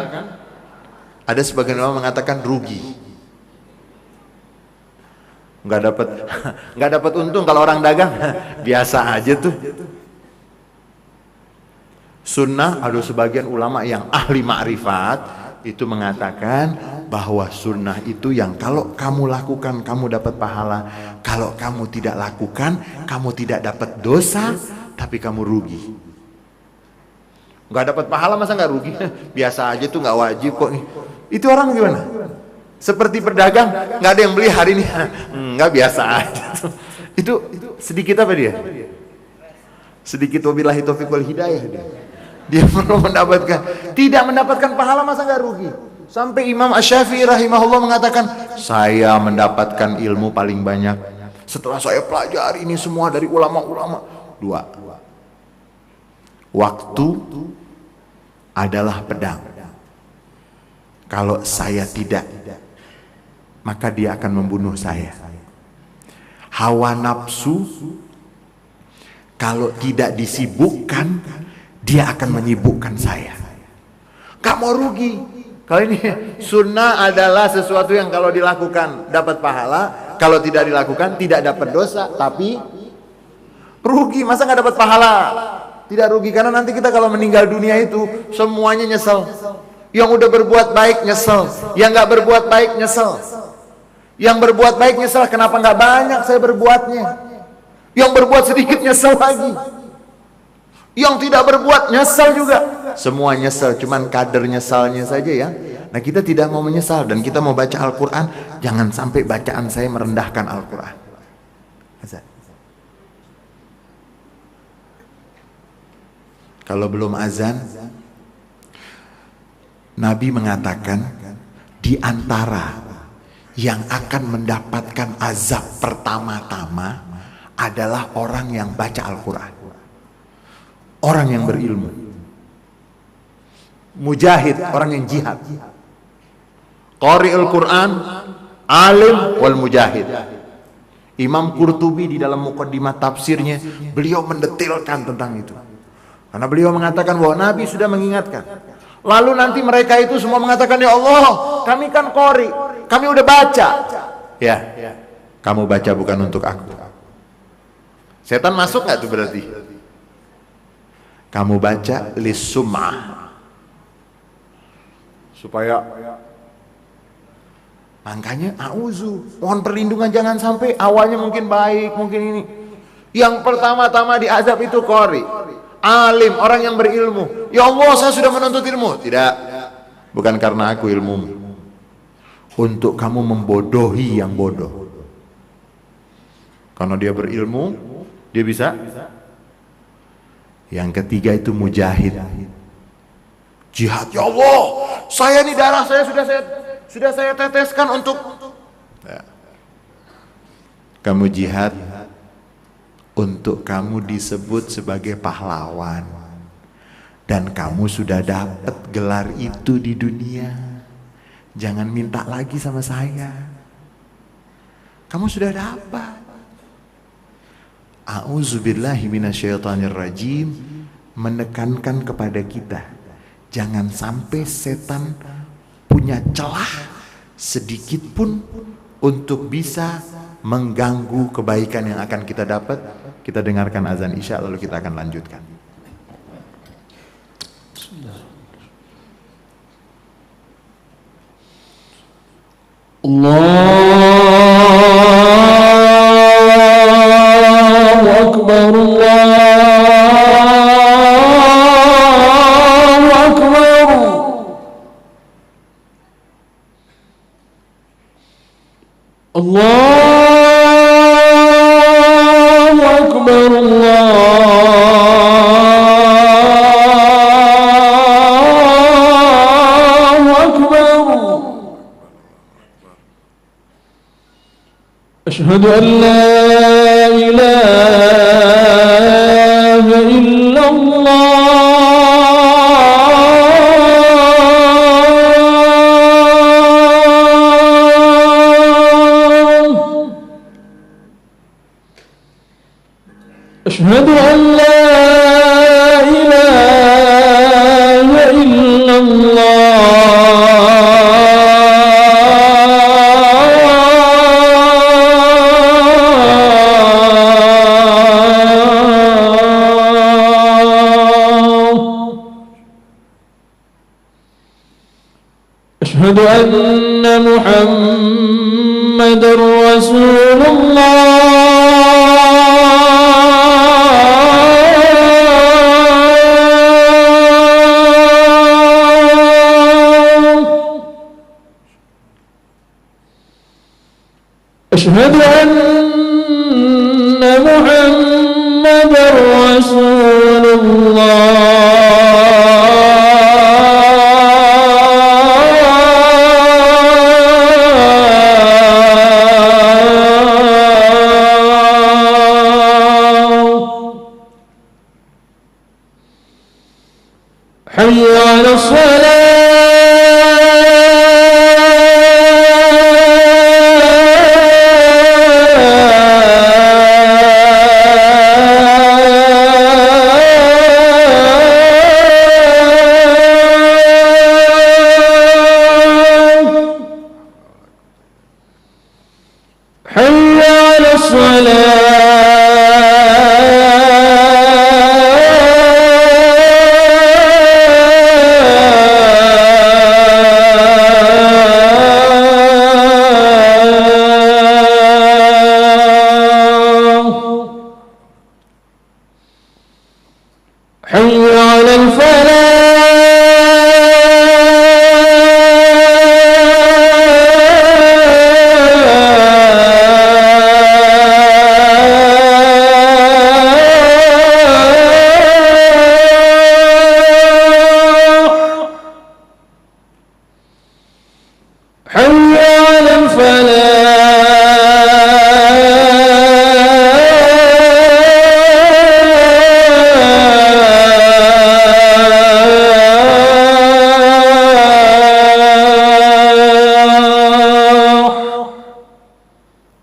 ada sebagian orang mengatakan rugi. Nggak dapat untung. Kalau orang dagang biasa aja tuh. Sunnah, ada sebagian ulama yang ahli ma'rifat itu mengatakan bahwa sunnah itu yang kalau kamu lakukan kamu dapat pahala, kalau kamu tidak lakukan kamu tidak dapat dosa tapi kamu rugi. Nggak dapat pahala masa nggak rugi? Biasa aja tuh, nggak wajib kok nih. Itu orang gimana? Seperti pedagang, nggak ada yang beli hari ini, nggak, biasa aja. Itu sedikit apa dia? Sedikit wabillahi taufiq wal hidayah dia perlu mendapatkan, tidak mendapatkan pahala masa nggak rugi? Sampai Imam Asy-Syafi'i rahimahullah mengatakan, saya mendapatkan ilmu paling banyak setelah saya pelajari ini semua dari ulama-ulama. Dua, waktu adalah pedang. Kalau saya tidak, maka dia akan membunuh saya. Hawa nafsu kalau tidak disibukkan, dia akan menyibukkan saya. Gak mau rugi. Kalau ini sunnah adalah sesuatu yang kalau dilakukan dapat pahala, kalau tidak dilakukan tidak dapat dosa, tapi rugi. Masa gak dapat pahala? Tidak rugi, karena nanti kita kalau meninggal dunia itu semuanya nyesel. Yang udah berbuat baik nyesel, yang gak berbuat baik nyesel. Yang berbuat baik nyesel, kenapa gak banyak saya berbuatnya. Yang berbuat sedikit nyesel lagi. Yang tidak berbuat nyesel juga. Semua nyesel, cuman kadar nyesalnya saja ya. Nah kita tidak mau menyesal dan kita mau baca Al-Quran. Jangan sampai bacaan saya merendahkan Al-Quran. Kalau belum azan, Nabi mengatakan di antara yang akan mendapatkan azab pertama-tama adalah orang yang baca Al-Quran, orang yang berilmu, mujahid, orang yang jihad, qari'ul Quran, alim wal mujahid. Imam Qurtubi di dalam muqaddimah tafsirnya, beliau mendetailkan tentang itu, karena beliau mengatakan bahwa Nabi sudah mengingatkan. Lalu nanti mereka itu semua mengatakan, ya Allah, kami kan qari, kami udah baca. Ya, kamu baca bukan untuk aku. Setan masuk nggak tuh berarti? Kamu baca lisum'ah, supaya, makanya auzu, mohon perlindungan jangan sampai awalnya mungkin baik, mungkin ini. Yang pertama-tama diazab itu qari, alim, orang yang berilmu. Ya Allah, saya sudah menuntut ilmu. Tidak, bukan karena aku ilmumu, untuk kamu membodohi yang bodoh. Karena dia berilmu, dia bisa. Yang ketiga itu mujahid, jihad. Ya Allah, saya ini darah saya sudah saya teteskan untuk ya. Kamu jihad untuk kamu disebut sebagai pahlawan, dan kamu sudah dapat gelar itu di dunia. Jangan minta lagi sama saya, kamu sudah dapat. A'udzubillahi minasyaitonirrajim, menekankan kepada kita jangan sampai setan punya celah sedikit pun untuk bisa mengganggu kebaikan yang akan kita dapat. Kita dengarkan azan Isya lalu kita akan lanjutkan. Allahu Akbar, Allahu Akbar. Allahu Akbar, Allahu Akbar. Asyhadu an la ilaha illallah. Asyhadu an la ilaha illallah. Asyhadu anna Muhammadar Rasulullah. أشهد أن Muhammadar Rasulullah. حي على الصلاة. حي على الصلاة. حي على الفلاح. حي على الفلاح.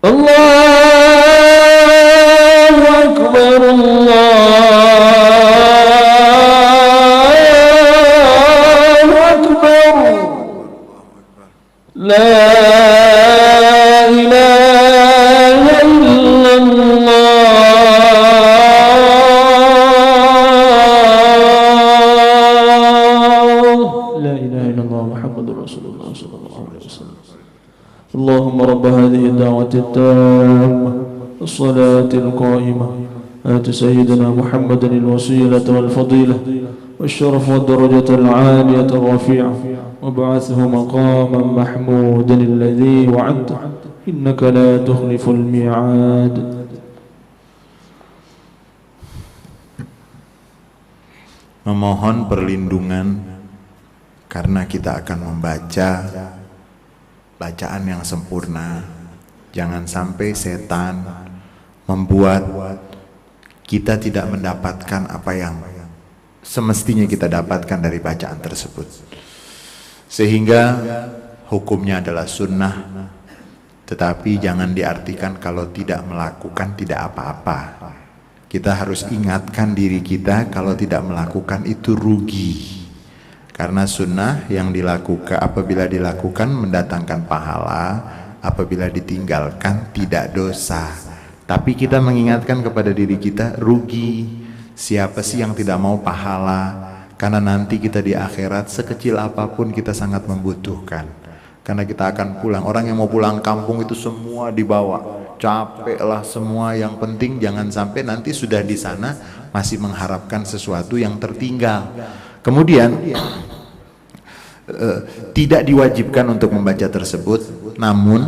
الله أكبر الله أكبر. لا إله إلا الله. لا إله إلا الله محمد رسول الله صلى الله عليه وسلم. اللهم رب هذه الدعوة التامة الصلاة القائمة آت سيدنا محمد الوسيلة والفضيلة والشرف والدرجة العالية الرفيعة وابعثه مقاما محمودا الذي وعدته إنك لا تخلف الميعاد. Memohon perlindungan karena kita akan membaca bacaan yang sempurna. Jangan sampai setan membuat kita tidak mendapatkan apa yang semestinya kita dapatkan dari bacaan tersebut. Sehingga hukumnya adalah sunnah, tetapi jangan diartikan kalau tidak melakukan tidak apa-apa. Kita harus ingatkan diri kita kalau tidak melakukan itu rugi. Karena sunnah yang dilakukan, apabila dilakukan mendatangkan pahala, apabila ditinggalkan tidak dosa. Tapi kita mengingatkan kepada diri kita, rugi. Siapa sih yang tidak mau pahala? Karena nanti kita di akhirat sekecil apapun kita sangat membutuhkan. Karena kita akan pulang. Orang yang mau pulang kampung itu semua dibawa. Capek lah semua. Yang penting jangan sampai nanti sudah di sana masih mengharapkan sesuatu yang tertinggal. Kemudian tidak diwajibkan untuk membaca tersebut, namun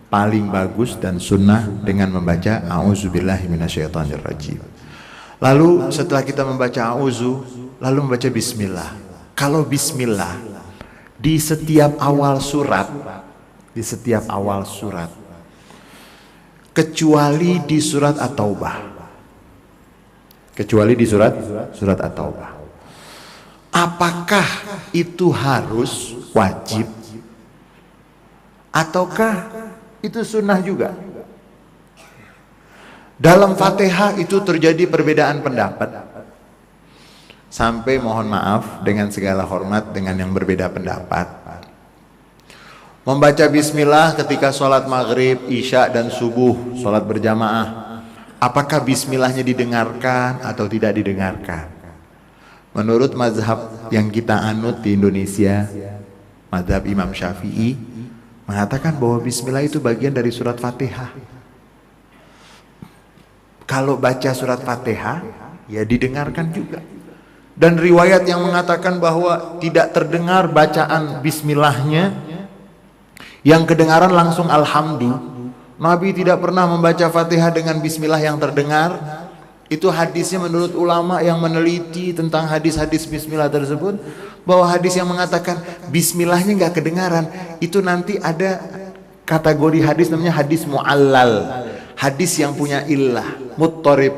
paling bagus dan sunnah dengan membaca a'udzubillahi minasyaitonirrajim. Lalu setelah kita membaca a'udzu, lalu membaca bismillah. Kalau bismillah di setiap awal surat, kecuali di surat At-Taubah, surat At-Taubah. Apakah itu harus wajib ataukah itu sunnah juga? Dalam Fatihah itu terjadi perbedaan pendapat. Sampai mohon maaf dengan segala hormat dengan yang berbeda pendapat. Membaca bismillah ketika sholat maghrib, isya dan subuh, sholat berjamaah, apakah bismillahnya didengarkan atau tidak didengarkan? Menurut mazhab yang kita anut di Indonesia, mazhab Imam Syafi'i mengatakan bahwa bismillah itu bagian dari surat Fatihah. Kalau baca surat Fatihah, ya didengarkan juga. Dan riwayat yang mengatakan bahwa tidak terdengar bacaan bismillahnya, yang kedengaran langsung alhamdulillah, Nabi tidak pernah membaca Fatihah dengan bismillah yang terdengar. Itu hadisnya menurut ulama yang meneliti tentang hadis-hadis bismillah tersebut, bahwa hadis yang mengatakan bismillahnya nggak kedengaran, itu nanti ada kategori hadis namanya hadis mu'allal, hadis yang punya illah, muttarib.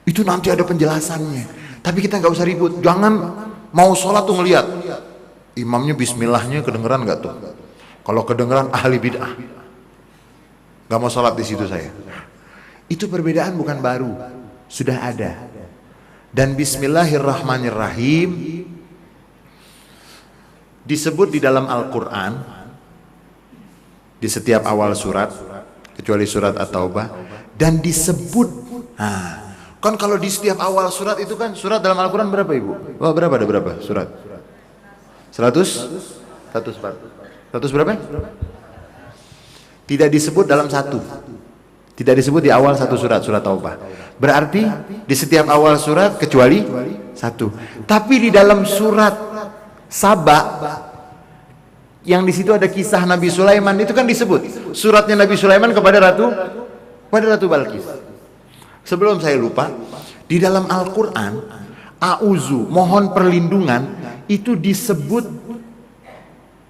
Itu nanti ada penjelasannya. Tapi kita nggak usah ribut. Jangan mau sholat tuh ngelihat imamnya bismillahnya kedengeran nggak tuh. Kalau kedengeran ahli bid'ah, nggak mau sholat di situ saya. Itu perbedaan bukan baru, sudah ada. Dan bismillahirrahmanirrahim disebut di dalam Al-Quran di setiap awal surat, kecuali surat At-Taubah, dan disebut. Kan kalau di setiap awal surat itu kan, surat dalam Al-Quran berapa ibu? Oh, berapa, ada berapa surat? 100 berapa? Tidak disebut dalam satu. Tidak disebut di awal satu surat, surat Taubah. Berarti di setiap awal surat kecuali satu. Tapi di dalam surat Saba, yang di situ ada kisah Nabi Sulaiman, itu kan disebut suratnya Nabi Sulaiman kepada Ratu Balkis. Sebelum saya lupa, di dalam Al-Quran, a'udzu, mohon perlindungan, itu disebut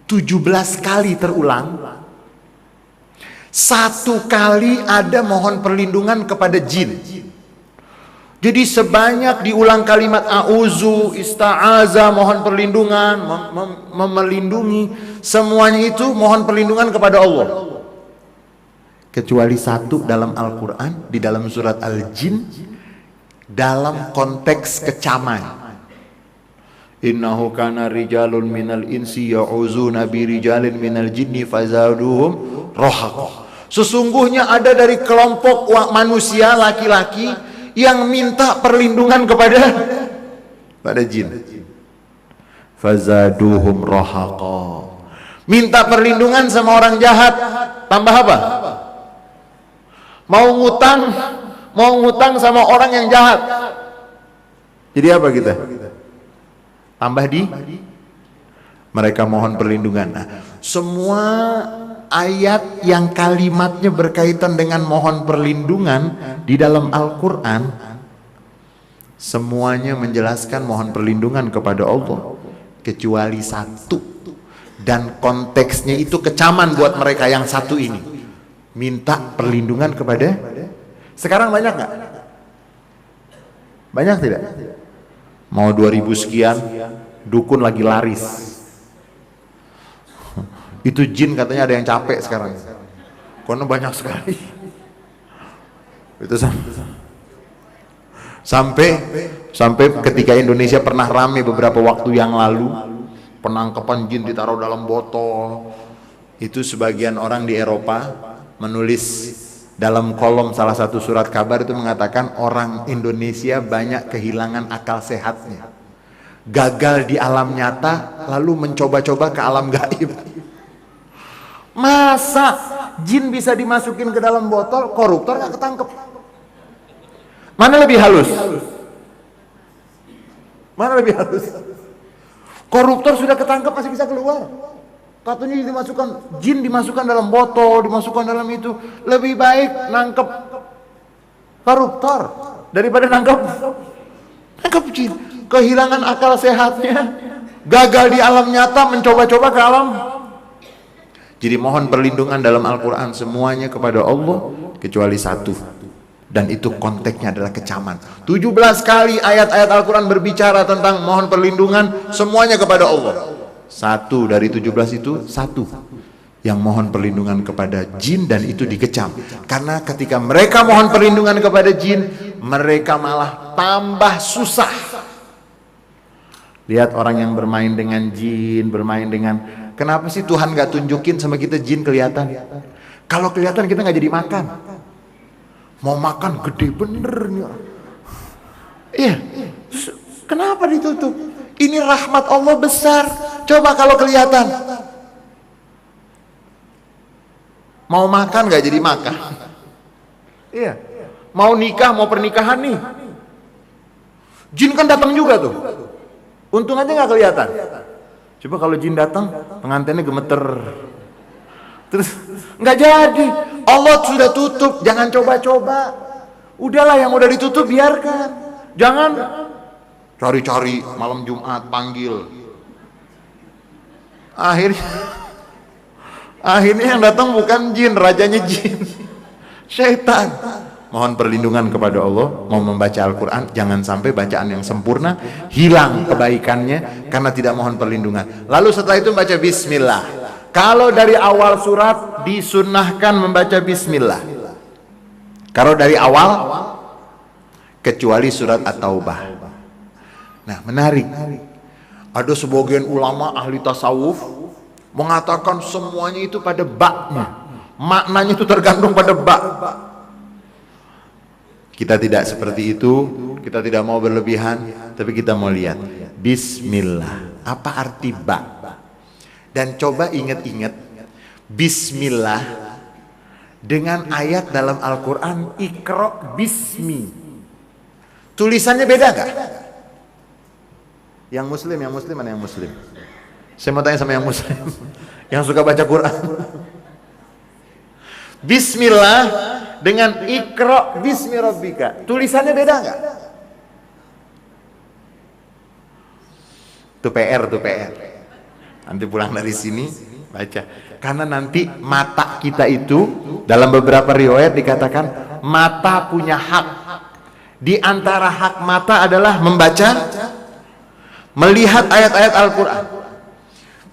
17 kali terulang. Satu kali ada mohon perlindungan kepada jin. Jadi sebanyak diulang kalimat a'udzu, ista'aza, mohon perlindungan, melindungi, semuanya itu mohon perlindungan kepada Allah. Kecuali satu dalam Al-Quran, di dalam surat Al-Jin, dalam konteks kecaman. Innahu kana rijalun minal insi ya'uzuna bi rijalin minal jinni fazaduhum rohaqa. Sesungguhnya ada dari kelompok manusia laki-laki yang minta perlindungan kepada jin. Fazaduhum rohaqa. Minta perlindungan sama orang jahat, tambah apa? Mau ngutang sama orang yang jahat. Jadi apa kita? Tambah di mereka mohon perlindungan. Nah, semua ayat yang kalimatnya berkaitan dengan mohon perlindungan di dalam Al-Quran, semuanya menjelaskan mohon perlindungan kepada Allah, kecuali satu, dan konteksnya itu kecaman buat mereka yang satu ini, minta perlindungan kepada. Sekarang banyak nggak? Banyak tidak? Mau 2000 sekian, dukun lagi laris. Itu jin katanya ada yang capek sekarang, karena banyak sekali. Itu sampai ketika Indonesia pernah rame beberapa waktu yang lalu, penangkapan jin ditaruh dalam botol. Itu sebagian orang di Eropa menulis dalam kolom salah satu surat kabar itu mengatakan orang Indonesia banyak kehilangan akal sehatnya, gagal di alam nyata lalu mencoba-coba ke alam gaib. Masa jin bisa dimasukin ke dalam botol, koruptor nggak ketangkep? Mana lebih halus? Mana lebih halus? Koruptor sudah ketangkep masih bisa keluar. Katanya jin dimasukkan dalam botol, dimasukkan dalam itu. Lebih baik nangkep koruptor daripada nangkep jin. Kehilangan akal sehatnya, gagal di alam nyata, mencoba-coba ke alam. Jadi mohon perlindungan dalam Al-Quran semuanya kepada Allah kecuali satu, dan itu konteksnya adalah kecaman. 17 kali ayat-ayat Al-Quran berbicara tentang mohon perlindungan, semuanya kepada Allah. Satu dari 17 itu, satu yang mohon perlindungan kepada jin, dan itu dikecam. Karena ketika mereka mohon perlindungan kepada jin, mereka malah tambah susah. Lihat orang yang bermain dengan jin, kenapa sih Tuhan gak tunjukin sama kita jin kelihatan? Kalau kelihatan kita gak jadi makan. Mau makan gede bener nih. Iya. Kenapa ditutup? Ini rahmat Allah besar. Coba kalau kelihatan. Mau makan gak jadi makan. Iya. Mau nikah, mau pernikahan nih, jin kan datang juga tuh. Untung aja gak kelihatan. Coba kalau jin datang, pengantinnya gemeter. Terus Nggak jadi. Allah sudah tutup, jangan coba-coba. Udahlah yang udah ditutup biarkan. Jangan cari-cari malam Jumat panggil. Akhirnya yang datang bukan jin, rajanya jin. Syaitan. Mohon perlindungan kepada Allah. Mau membaca Al-Quran, jangan sampai bacaan yang sempurna hilang kebaikannya karena tidak mohon perlindungan. Lalu setelah itu baca bismillah. Kalau dari awal surat disunnahkan membaca bismillah. Kalau dari awal, kecuali surat At-Taubah. Nah, menarik. Ada sebagian ulama ahli tasawuf mengatakan semuanya itu pada baknya. Maknanya itu tergantung pada bak. Kita tidak seperti itu, kita tidak mau berlebihan, tapi kita mau lihat bismillah, apa arti ba? Dan coba ingat-ingat bismillah dengan ayat dalam Al-Quran Iqra bismi. Tulisannya beda gak? Yang muslim mana yang muslim? Saya mau tanya sama yang muslim yang suka baca Quran. Bismillah dengan Iqra bismi rabbika, tulisannya beda nggak? Tuh PR. Nanti pulang dari sini baca. Karena nanti mata kita itu dalam beberapa riwayat dikatakan mata punya hak. Di antara hak mata adalah membaca, melihat ayat-ayat Al-Quran.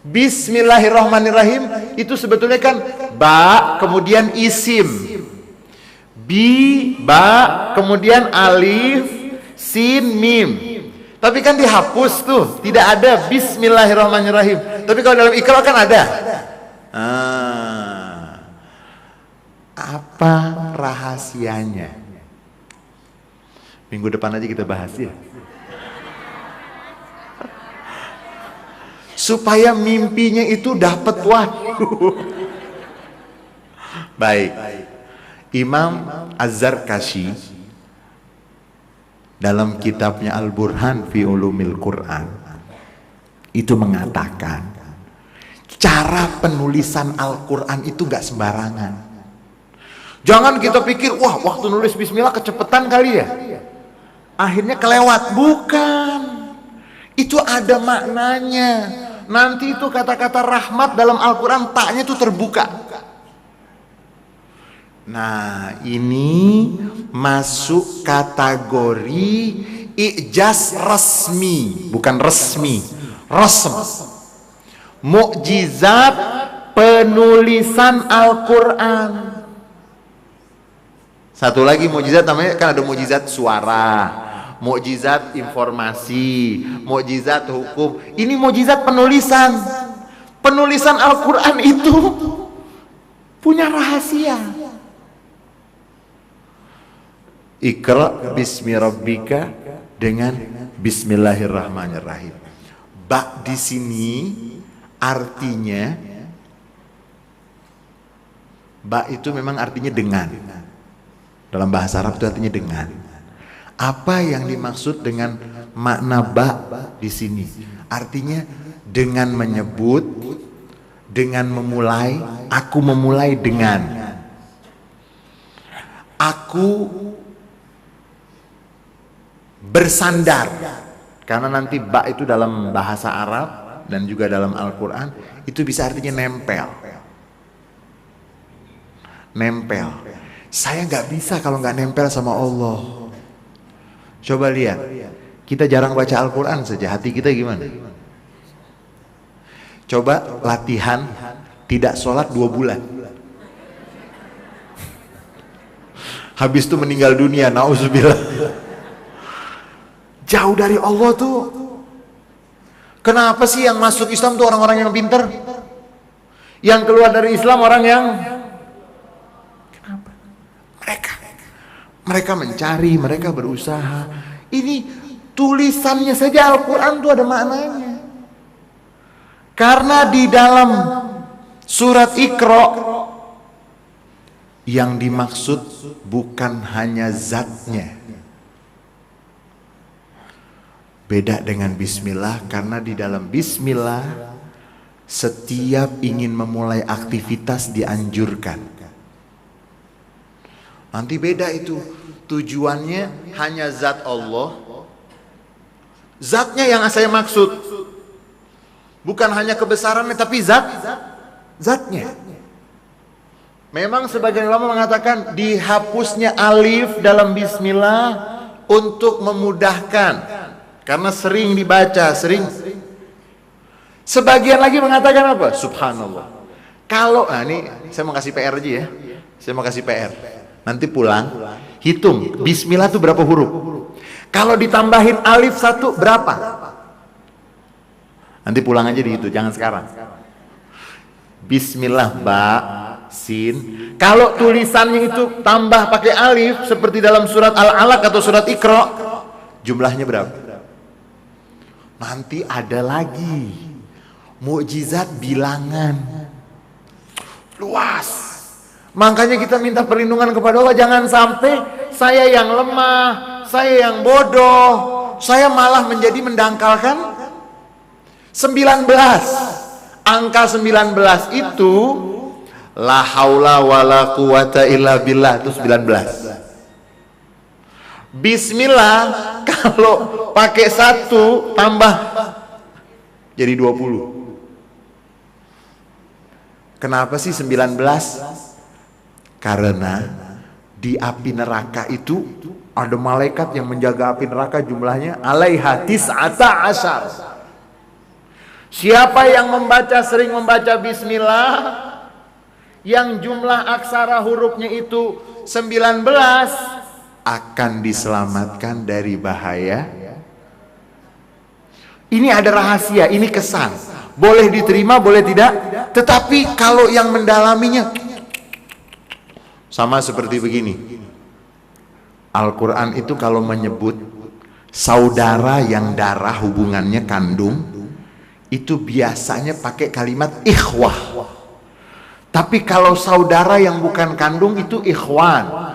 Bismillahirrahmanirrahim itu sebetulnya kan ba kemudian isim. Ba kemudian alif sin mim, tapi kan dihapus tuh, tidak ada bismillahirrahmanirrahim. Tapi kalau dalam Iqra kan ada. Apa rahasianya? Minggu depan aja kita bahas ya, supaya mimpinya itu dapat wahyu. Baik. Imam Az-Zarkashi dalam kitabnya Al-Burhan fi Ulumil Quran itu mengatakan cara penulisan Al-Quran itu gak sembarangan. Jangan kita pikir, wah waktu nulis bismillah kecepetan kali ya, akhirnya kelewat. Bukan, itu ada maknanya. Nanti itu kata-kata rahmat dalam Al-Quran taknya itu terbuka. Nah, ini masuk kategori ijaz resmi, bukan resmi, rasm. Mukjizat penulisan Al-Quran. Satu lagi mukjizat namanya, kan ada mukjizat suara, mukjizat informasi, mukjizat hukum. Ini mukjizat penulisan. Penulisan Al-Quran itu punya rahasia. Iqra bismi rabbika dengan bismillahirrahmanirrahim. Ba di sini artinya, ba itu memang artinya dengan. Dalam bahasa Arab itu artinya dengan. Apa yang dimaksud dengan makna ba di sini? Artinya dengan menyebut, dengan memulai. Aku memulai dengan. Aku bersandar, karena nanti ba itu dalam bahasa Arab dan juga dalam Al-Quran itu bisa artinya nempel. Nempel. Saya nggak bisa kalau nggak nempel sama Allah. Coba lihat, kita jarang baca Al-Quran saja, hati kita gimana? Coba latihan tidak sholat 2 bulan, habis itu meninggal dunia, nauzubillah. Jauh dari Allah tuh. Kenapa sih yang masuk Islam tuh orang-orang yang pinter? Yang keluar dari Islam orang yang, kenapa? Mereka mencari, mereka berusaha. Ini tulisannya saja Al-Quran tuh ada maknanya. Karena di dalam surat Iqra yang dimaksud bukan hanya zatnya. Beda dengan bismillah, karena di dalam bismillah Setiap ingin memulai aktivitas dianjurkan. Nanti beda itu. Tujuannya hanya zat Allah. Zatnya yang saya maksud. Bukan hanya kebesarannya, tapi zatnya. Memang sebagian ulama mengatakan dihapusnya alif dalam bismillah untuk memudahkan. Karena sering dibaca, sering. Sebagian lagi mengatakan apa? Subhanallah. Kalau, ini saya mau kasih PR aja ya. Saya mau kasih PR. Nanti pulang, hitung bismillah itu berapa huruf. Kalau ditambahin alif 1 berapa? Nanti pulang aja dihitung, jangan sekarang. Bismillah, ba, sin. Kalau tulisannya itu tambah pakai alif seperti dalam surat Al-Alaq atau surat Iqra, jumlahnya berapa? Nanti ada lagi mukjizat bilangan. Luas. Makanya kita minta perlindungan kepada Allah, jangan sampai saya yang lemah, saya yang bodoh, saya malah menjadi mendangkalkan 19. Angka 19 itu la haula wala quwata illa billah, itu 19. Bismillah kalau pakai 1 tambah jadi 20. Kenapa sih 19? Karena di api neraka itu ada malaikat yang menjaga api neraka, jumlahnya alaiha tis'ata asyar. Siapa yang sering membaca bismillah, yang jumlah aksara hurufnya itu 19, akan diselamatkan dari bahaya. Ini ada rahasia, ini kesan. Boleh diterima, boleh tidak. Tetapi kalau yang mendalaminya, sama seperti begini. Al-Quran itu kalau menyebut saudara yang darah hubungannya kandung, itu biasanya pakai kalimat ikhwah. Tapi kalau saudara yang bukan kandung itu ikhwan.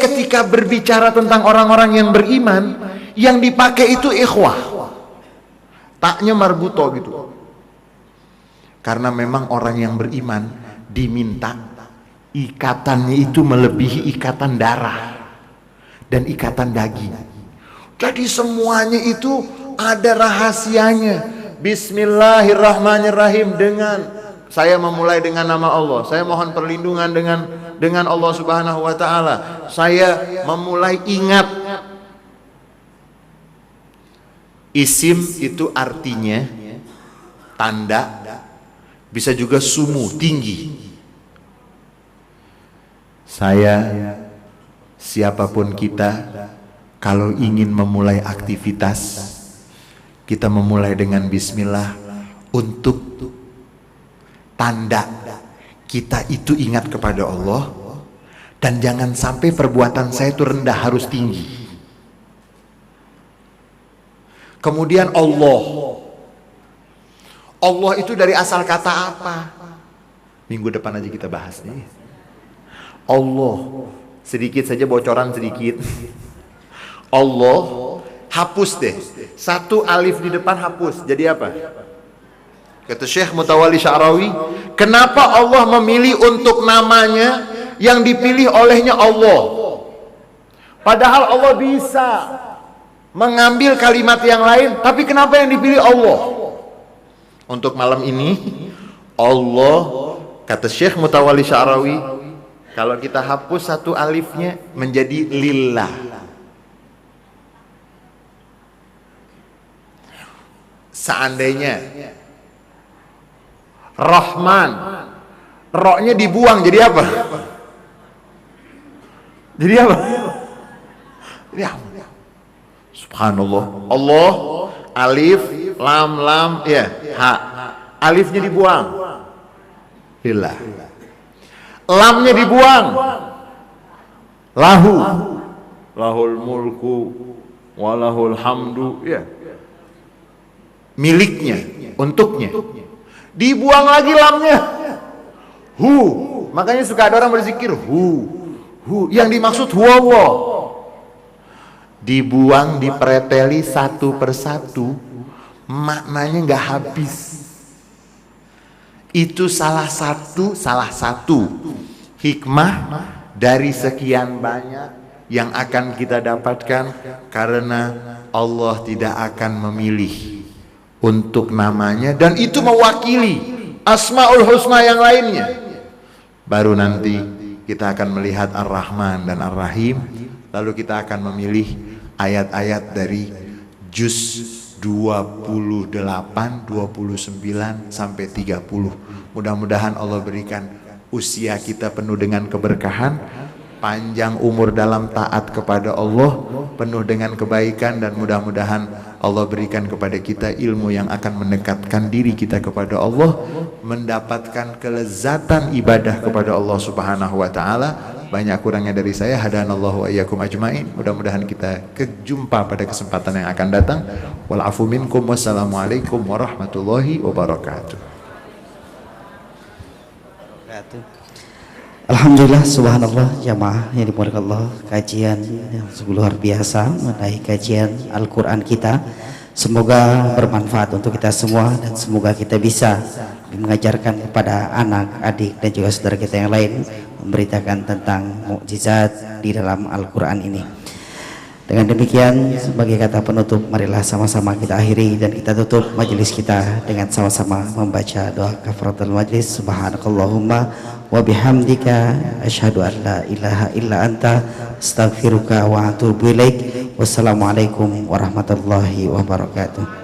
Ketika berbicara tentang orang-orang yang beriman, yang dipakai itu ikhwah. Taknya marbuto gitu. Karena memang orang yang beriman diminta ikatannya itu melebihi ikatan darah dan ikatan daging. Jadi semuanya itu ada rahasianya. Bismillahirrahmanirrahim, dengan saya memulai dengan nama Allah. Saya mohon perlindungan dengan Allah Subhanahu wa taala. Saya memulai ingat. Isim itu artinya tanda, bisa juga sumu, tinggi. Saya, siapapun kita, kalau ingin memulai aktivitas, kita memulai dengan bismillah untuk tanda kita itu ingat kepada Allah. Dan jangan sampai perbuatan saya itu rendah, harus tinggi. Kemudian Allah itu dari asal kata apa? Minggu depan aja kita bahas nih. Allah, sedikit saja bocoran sedikit. Allah, hapus deh 1 alif di depan, hapus. Jadi apa? Kata Syekh Mutawalli Sya'rawi, kenapa Allah memilih untuk namanya yang dipilih olehnya Allah? Padahal Allah bisa mengambil kalimat yang lain, tapi kenapa yang dipilih Allah? Untuk malam ini, Allah, kata Syekh Mutawalli Sya'rawi, kalau kita hapus 1 alifnya menjadi lillah. Seandainya Rahman, roknya dibuang, jadi apa? Jadi apa? Jadi apa? Subhanallah. Allah, alif, lam, ya, ha. Alifnya dibuang, lillah. Lamnya dibuang, lahu, lahul mulku walahul hamdu, ya, miliknya, untuknya. Dibuang lagi lamnya, hu. Makanya suka ada orang berzikir hu, yang dimaksud huwa. Dibuang, dipreteli 1 persatu, maknanya nggak habis. Itu salah satu hikmah dari sekian banyak yang akan kita dapatkan, karena Allah tidak akan memilih untuk namanya dan itu mewakili Asmaul Husna yang lainnya. Baru nanti kita akan melihat Ar-Rahman dan Ar-Rahim, lalu kita akan memilih ayat-ayat dari juz 28, 29 sampai 30. Mudah-mudahan Allah berikan usia kita penuh dengan keberkahan, panjang umur dalam taat kepada Allah, penuh dengan kebaikan, dan mudah-mudahan Allah berikan kepada kita ilmu yang akan mendekatkan diri kita kepada Allah, mendapatkan kelezatan ibadah kepada Allah Subhanahu wa taala. Banyak kurangnya dari saya, hadanallahu wa iyyakum ajmain. Mudah-mudahan kita kejumpa pada kesempatan yang akan datang. Wal afu minkum, wassalamualaikum warahmatullahi wabarakatuh. Alhamdulillah, subhanallah, jamaah yang dimuliakan Allah, kajian yang sungguh luar biasa mengenai kajian Al-Quran kita. Semoga bermanfaat untuk kita semua dan semoga kita bisa mengajarkan kepada anak, adik dan juga saudara kita yang lain, memberitakan tentang mukjizat di dalam Al-Quran ini. Dengan demikian, sebagai kata penutup, marilah sama-sama kita akhiri dan kita tutup majelis kita dengan sama-sama membaca doa kafaratul majlis. Subhanakallahumma wa bihamdika asyhadu an la ilaha illa anta astaghfiruka wa atubu ilaik. Wassalamualaikum warahmatullahi wabarakatuh.